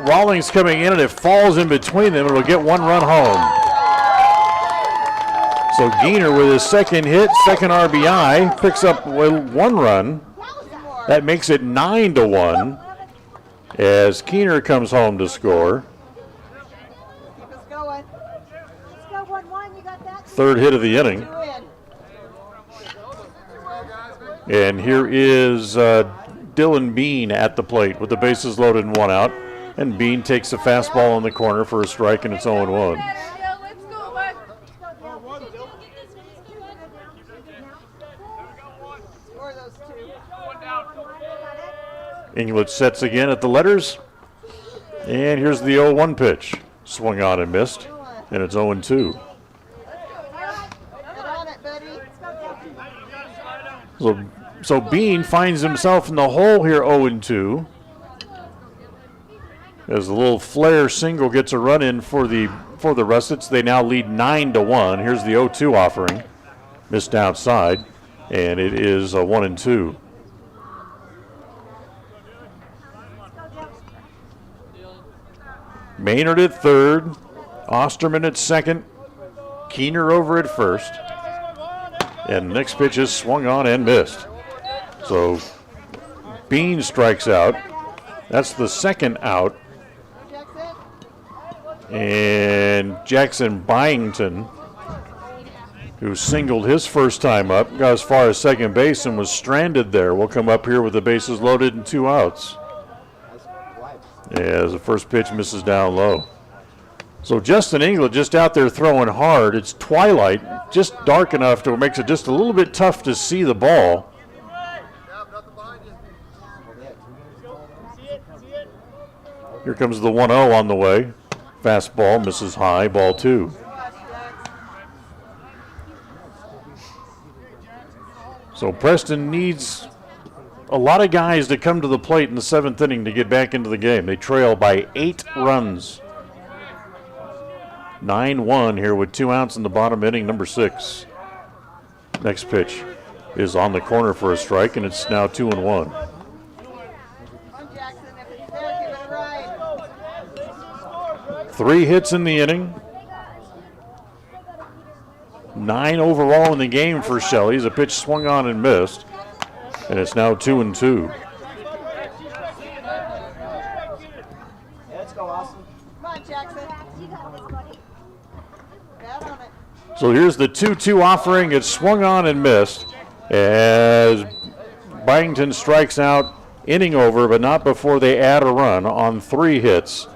Rawlings coming in, and it falls in between them. It'll get 1 run home. So Geener with his second hit, second RBI, picks up 1 run. That makes it 9-1 as Keener comes home to score. Third hit of the inning. And here is Dylan Bean at the plate with the bases loaded and 1 out. And Bean takes a fastball on the corner for a strike, and it's 0-1. Englet sets again at the letters. And here's the 0-1 pitch. Swung on and missed. And it's 0-2. So Bean finds himself in the hole here, 0-2. As the little flare single gets a run in for the Russets, they now lead 9-1. Here's the 0-2 offering. Missed outside. And it is a 1-2. Maynard at third, Osterman at second, Keener over at first, and the next pitch is swung on and missed. So Bean strikes out. That's the second out. And Jackson Byington, who singled his first time up, got as far as second base and was stranded there, will come up here with the bases loaded and 2 outs. As the first pitch misses down low. So Justin Englet just out there throwing hard. It's twilight, just dark enough to make it just a little bit tough to see the ball. Here comes the 1-0 on the way. Fastball misses high, ball 2. So Preston needs a lot of guys to come to the plate in the 7th inning to get back into the game. They trail by 8 runs. 9-1 here with 2 outs in the bottom inning, number 6. Next pitch is on the corner for a strike, and it's now 2-1. Three hits in the inning. 9 overall in the game for Shelley. A pitch swung on and missed. And it's now 2-2. Let's go, Austin. Come on, Jackson. You got this, buddy. Bet on it. So here's the 2-2 offering. It's swung on and missed as Byington strikes out, inning over, but not before they add a run on 3 hits.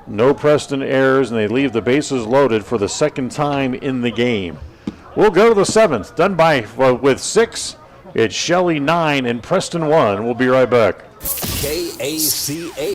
No Preston errors, and they leave the bases loaded for the second time in the game. We'll go to the 7th, done by with 6. It's Shelley 9 and Preston 1. We'll be right back. KACA.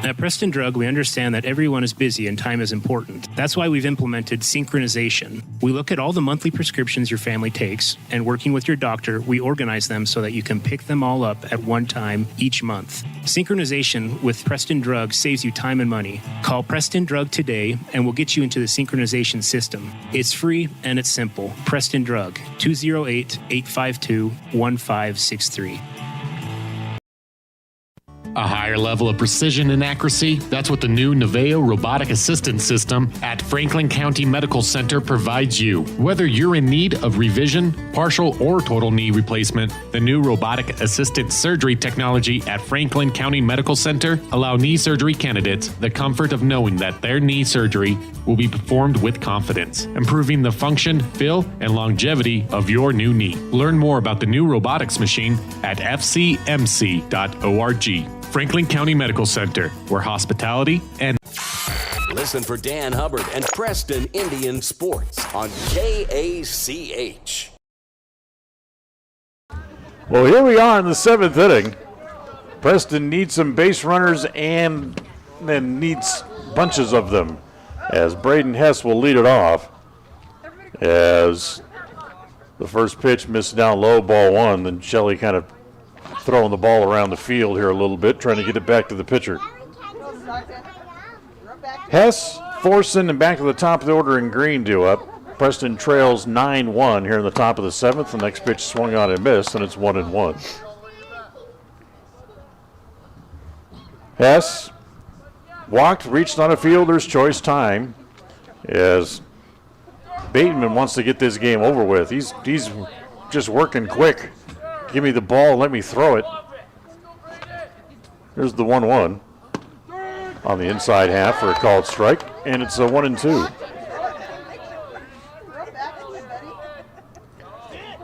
At Preston Drug, we understand that everyone is busy and time is important. That's why we've implemented synchronization. We look at all the monthly prescriptions your family takes, and working with your doctor, we organize them so that you can pick them all up at one time each month. Synchronization with Preston Drug saves you time and money. Call Preston Drug today, and we'll get you into the synchronization system. It's free and it's simple. Preston Drug, 208-852-1563. A higher level of precision and accuracy, that's what the new Naveo Robotic Assistance System at Franklin County Medical Center provides you. Whether you're in need of revision, partial or total knee replacement, the new robotic assisted surgery technology at Franklin County Medical Center allow knee surgery candidates the comfort of knowing that their knee surgery will be performed with confidence, improving the function, feel, and longevity of your new knee. Learn more about the new robotics machine at fcmc.org. Franklin County Medical Center, where hospitality and... Listen for Dan Hubbard and Preston Indian Sports on KACH. Well, here we are in the 7th inning. Preston needs some base runners and then needs bunches of them, as Braden Hess will lead it off. As the first pitch missed down low, ball 1, then Shelley kind of throwing the ball around the field here a little bit, trying to get it back to the pitcher. Hess, Thorson, and back to the top of the order in green due up. Preston trails 9-1 here in the top of the 7th. The next pitch swung on and missed, and it's 1-1. Hess walked, reached on a fielder's choice time as Bateman wants to get this game over with. He's just working quick. Give me the ball, let me throw it. Here's the 1-1 on the inside half for a called strike, and it's a 1-2.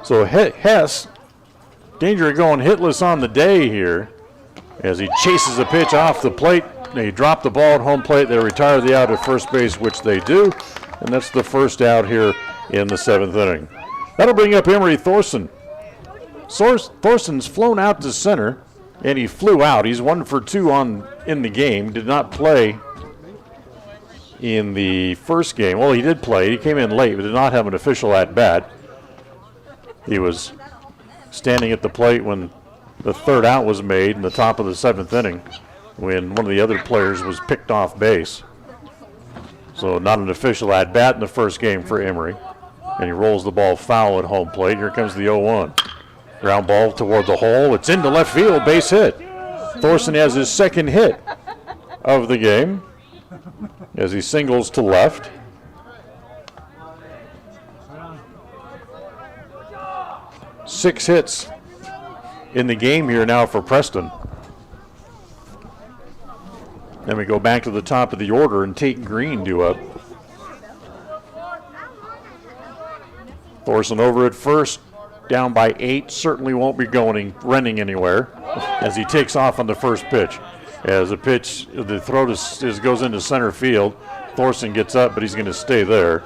So Hess, danger of going hitless on the day here as he chases a pitch off the plate. They drop the ball at home plate. They retire the out at first base, which they do, and that's the first out here in the 7th inning. That'll bring up Emery Thorson. Thorson's flown out to center, and he flew out. He's 1 for 2 in the game. Did not play in the first game. Well, he did play. He came in late, but did not have an official at-bat. He was standing at the plate when the third out was made in the top of the 7th inning when one of the other players was picked off base. So not an official at-bat in the first game for Emory. And he rolls the ball foul at home plate. Here comes the 0-1. Ground ball toward the hole. It's into left field, base hit. Thorson has his second hit of the game as he singles to left. Six hits in the game here now for Preston. Then we go back to the top of the order and Tate Green due up. Thorson over at first, down by 8, certainly won't be running anywhere as he takes off on the first pitch. As the throw goes into center field, Thorson gets up, but he's going to stay there.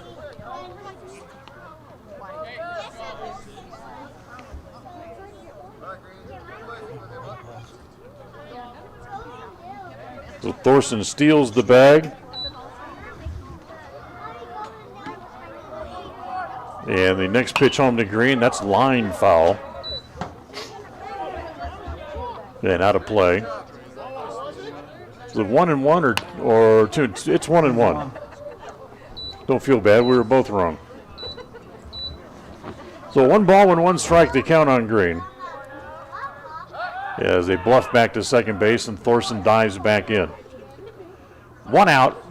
So Thorson steals the bag. And the next pitch home to Green, that's line foul. And out of play. Is it 1-1 or 2? It's 1-1. Don't feel bad, we were both wrong. So 1 ball and 1 strike to count on Green. As they bluff back to second base and Thorson dives back in. 1 out,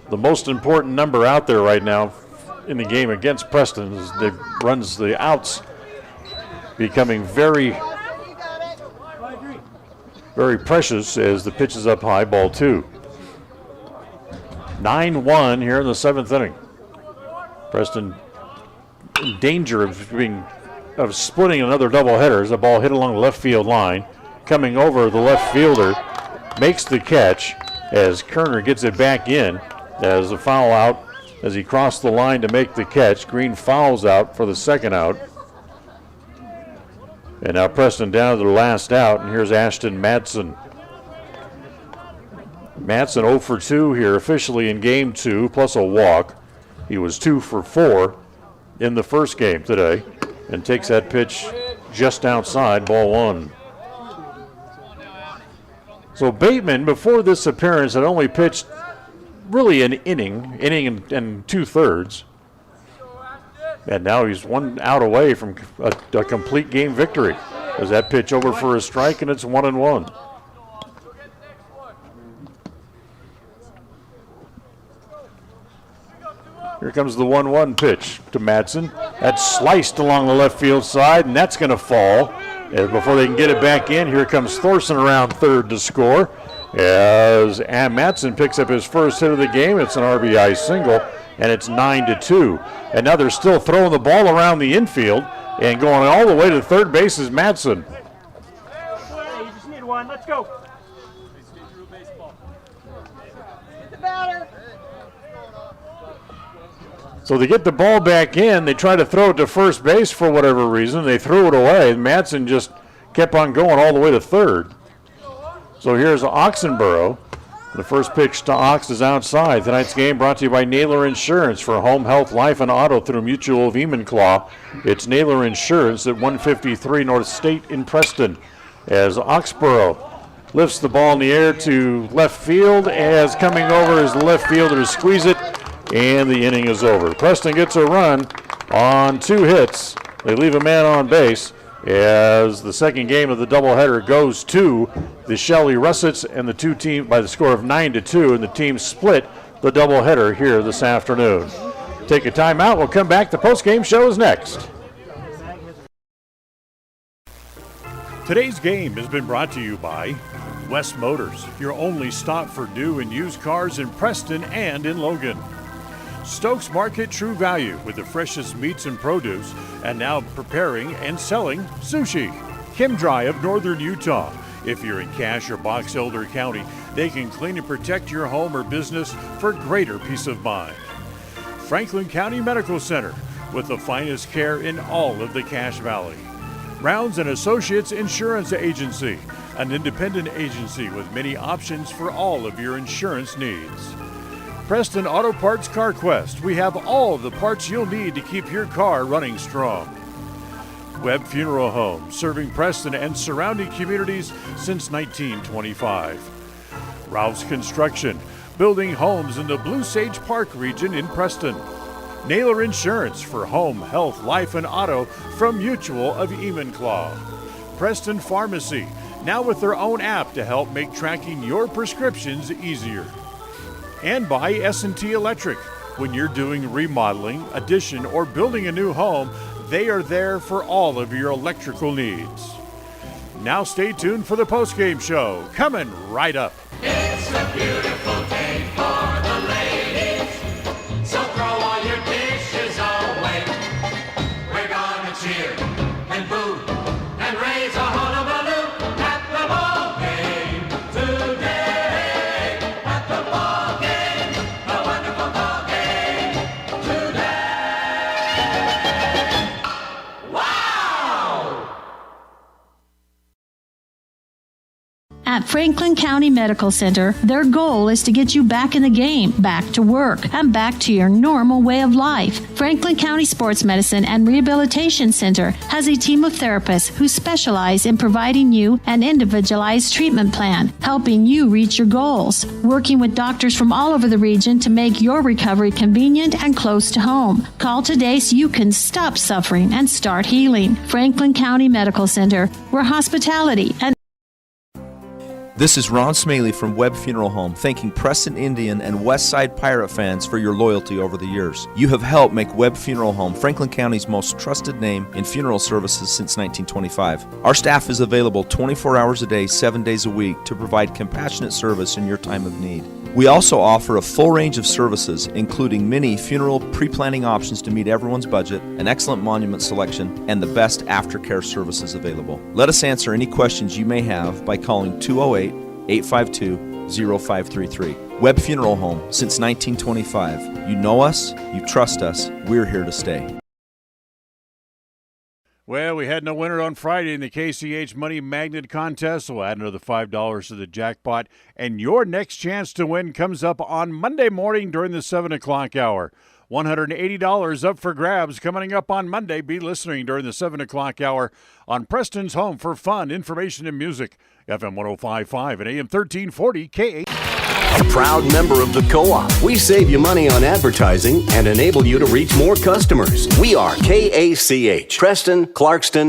the most important number out there right now in the game against Preston is they runs the outs becoming very, very precious as the pitch is up high, ball 2. 9-1 here in the 7th inning. Preston in danger of splitting another doubleheader as the ball hit along the left field line. Coming over, the left fielder makes the catch as Kerner gets it back in as a foul out as he crossed the line to make the catch. Green fouls out for the second out. And now Preston down to the last out, and here's Ashton Madsen. Madsen 0 for 2 here officially in game 2, plus a walk. He was 2 for 4 in the first game today and takes that pitch just outside, ball 1. So Bateman, before this appearance, had only pitched really an inning and 2/3. And now he's 1 out away from a complete game victory. As that pitch over for a strike, and it's 1-1. Here comes the 1-1 pitch to Madsen. That's sliced along the left field side, and that's going to fall. And before they can get it back in, here comes Thorson around third to score. As Madsen picks up his first hit of the game, it's an RBI single, and it's 9-2. And now they're still throwing the ball around the infield, and going all the way to third base is Madsen. Hey, you just need 1. Let's go. Get the batter. So they get the ball back in. They try to throw it to first base for whatever reason. They threw it away. Madsen just kept on going all the way to third. So here's Oxenborough. The first pitch to Ox is outside. Tonight's game brought to you by Naylor Insurance for home, health, life, and auto through Mutual of Enumclaw. It's Naylor Insurance at 153 North State in Preston. As Oxborough lifts the ball in the air to left field, as coming over as the left fielders squeeze it, and the inning is over. Preston gets a run on 2 hits. They leave a man on base as the second game of the doubleheader goes to the Shelley Russets and the 2 teams by the score of 9-2, and the teams split the doubleheader here this afternoon. Take a timeout. We'll come back. The postgame show is next. Today's game has been brought to you by West Motors, your only stop for new and used cars in Preston and in Logan. Stokes Market True Value with the freshest meats and produce, and now preparing and selling sushi. Kim Dry of Northern Utah. If you're in Cache or Box Elder County, they can clean and protect your home or business for greater peace of mind. Franklin County Medical Center with the finest care in all of the Cache Valley. Rounds & Associates Insurance Agency, an independent agency with many options for all of your insurance needs. Preston Auto Parts CarQuest. We have all the parts you'll need to keep your car running strong. Webb Funeral Home, serving Preston and surrounding communities since 1925. Ralph's Construction, building homes in the Blue Sage Park region in Preston. Naylor Insurance for home, health, life, and auto from Mutual of Enumclaw. Preston Pharmacy, now with their own app to help make tracking your prescriptions easier. And by S&T Electric. When you're doing remodeling, addition, or building a new home, they are there for all of your electrical needs. Now stay tuned for the postgame show, coming right up. It's a beautiful day for the ladies, so throw all your dishes away. We're gonna cheer and boo and raise a hullabaloo at the ball game today. At the ball game, a wonderful ball game today. Wow! At Franklin County Medical Center, their goal is to get you back in the game, back to work, and back to your normal way of life. Franklin County Sports Medicine and Rehabilitation Center has a team of therapists who specialize in providing you an individualized treatment plan, helping you reach your goals, working with doctors from all over the region to make your recovery convenient and close to home. Call today so you can stop suffering and start healing. Franklin County Medical Center, where hospitality and This is Ron Smaley from Webb Funeral Home, thanking Preston Indian and Westside Pirate fans for your loyalty over the years. You have helped make Webb Funeral Home Franklin County's most trusted name in funeral services since 1925. Our staff is available 24 hours a day, 7 days a week to provide compassionate service in your time of need. We also offer a full range of services, including many funeral pre-planning options to meet everyone's budget, an excellent monument selection, and the best aftercare services available. Let us answer any questions you may have by calling 208-852-0533. Webb Funeral Home, since 1925. You know us, you trust us, we're here to stay. Well, we had no winner on Friday in the KCH Money Magnet Contest, so we'll add another $5 to the jackpot. And your next chance to win comes up on Monday morning during the 7 o'clock hour. $180 up for grabs coming up on Monday. Be listening during the 7 o'clock hour on Preston's Home for Fun, Information, and Music. FM 105.5 and AM 1340 KH. A proud member of the Co-op. We save you money on advertising and enable you to reach more customers. We are KACH, Preston, Clarkston.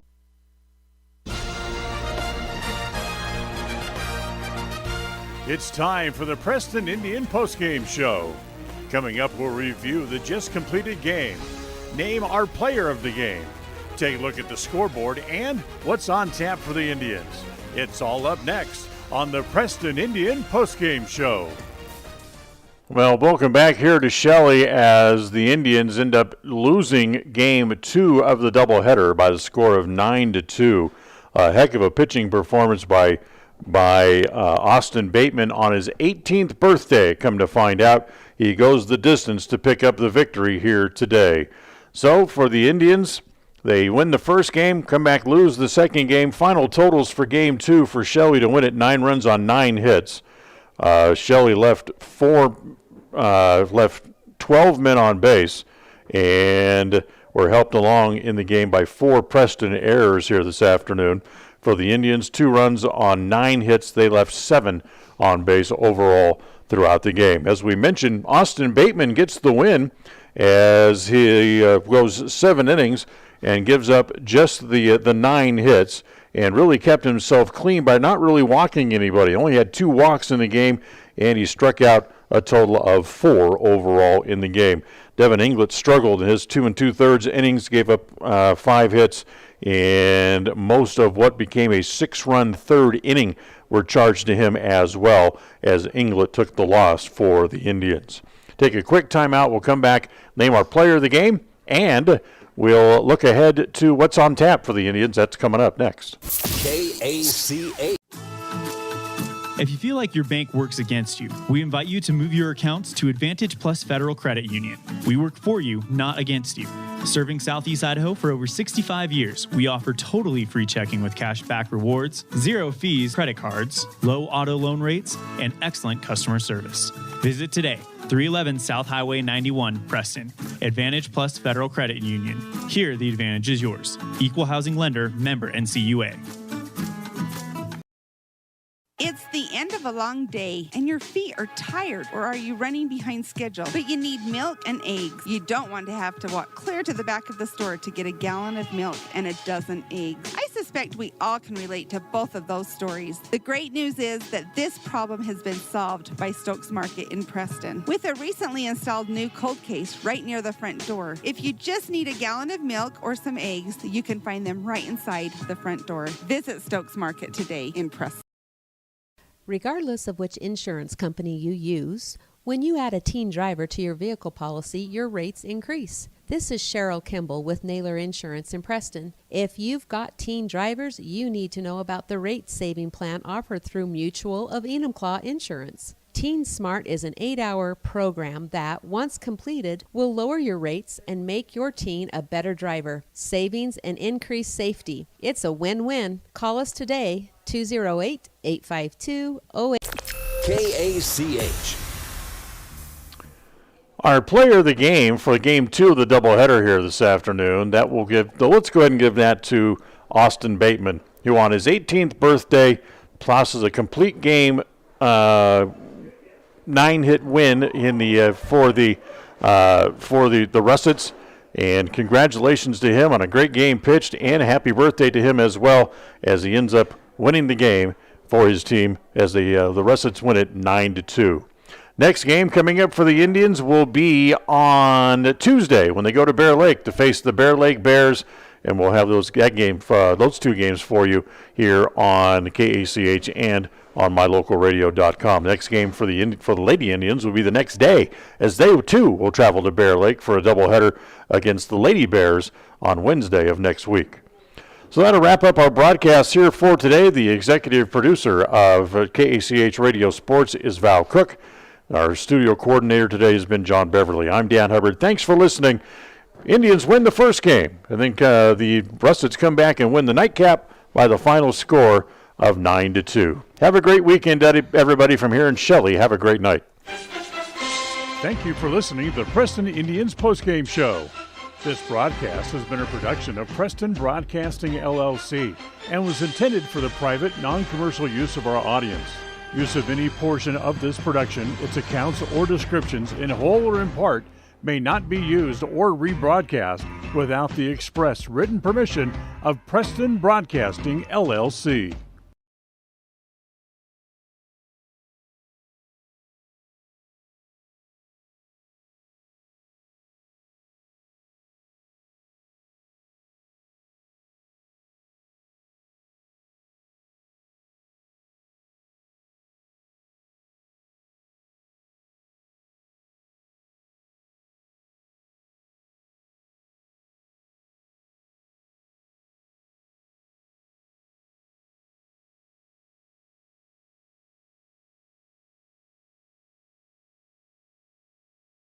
It's time for the Preston Indian postgame show. Coming up, we'll review the just completed game, name our player of the game, take a look at the scoreboard, and what's on tap for the Indians. It's all up next on the Preston Indian postgame show. Well, welcome back here to Shelley as the Indians end up losing game 2 of the doubleheader by the score of 9-2. A heck of a pitching performance by Austin Bateman on his 18th birthday. Come to find out, he goes the distance to pick up the victory here today. So for the Indians, they win the first game, come back, lose the second game. Final totals for game 2 for Shelley to win it, 9 runs on 9 hits. Shelley left 12 men on base and were helped along in the game by 4 Preston errors here this afternoon. For the Indians, 2 runs on 9 hits. They left 7 on base overall throughout the game. As we mentioned, Austin Bateman gets the win as he goes 7 innings and gives up just the 9 hits and really kept himself clean by not really walking anybody. Only had 2 walks in the game, and he struck out a total of 4 overall in the game. Devon Englet struggled in his 2 2/3 innings, gave up 5 hits, and most of what became a 6-run third inning were charged to him as well, as Englet took the loss for the Indians. Take a quick timeout. We'll come back, name our player of the game, and we'll look ahead to what's on tap for the Indians. That's coming up next. KACH. If you feel like your bank works against you, we invite you to move your accounts to Advantage Plus Federal Credit Union. We work for you, not against you. Serving Southeast Idaho for over 65 years, we offer totally free checking with cash back rewards, 0 fees credit cards, low auto loan rates, and excellent customer service. Visit today, 311 South Highway 91, Preston. Advantage Plus Federal Credit Union. Here, the advantage is yours. Equal housing lender, member NCUA. It's the end of a long day and your feet are tired, or are you running behind schedule? But you need milk and eggs. You don't want to have to walk clear to the back of the store to get a gallon of milk and a dozen eggs. I suspect we all can relate to both of those stories. The great news is that this problem has been solved by Stokes Market in Preston with a recently installed new cold case right near the front door. If you just need a gallon of milk or some eggs, you can find them right inside the front door. Visit Stokes Market today in Preston. Regardless of which insurance company you use, when you add a teen driver to your vehicle policy, your rates increase. This is Cheryl Kimball with Naylor Insurance in Preston. If you've got teen drivers, you need to know about the rate-saving plan offered through Mutual of Enumclaw Insurance. Teen Smart is an 8-hour program that, once completed, will lower your rates and make your teen a better driver. Savings and increased safety. It's a win-win. Call us today, 208-852-08. KACH. Our player of the game for game 2 of the doubleheader here this afternoon, let's go ahead and give that to Austin Bateman, who on his 18th birthday tosses a complete game 9-hit win for the Russets, and congratulations to him on a great game pitched, and a happy birthday to him as well, as he ends up winning the game for his team as the Russets win it 9-2. Next game coming up for the Indians will be on Tuesday when they go to Bear Lake to face the Bear Lake Bears, and we'll have those two games for you here on KACH and on mylocalradio.com. Next game for the Lady Indians will be the next day, as they too will travel to Bear Lake for a doubleheader against the Lady Bears on Wednesday of next week. So that'll wrap up our broadcast here for today. The executive producer of KACH Radio Sports is Val Cook. Our studio coordinator today has been John Beverly. I'm Dan Hubbard. Thanks for listening. Indians win the first game. I think the Russets come back and win the nightcap by the final score of 9-2. Have a great weekend, everybody, from here in Shelley. Have a great night. Thank you for listening to the Preston Indians postgame show. This broadcast has been a production of Preston Broadcasting, LLC, and was intended for the private, non-commercial use of our audience. Use of any portion of this production, its accounts or descriptions, in whole or in part, may not be used or rebroadcast without the express written permission of Preston Broadcasting, LLC.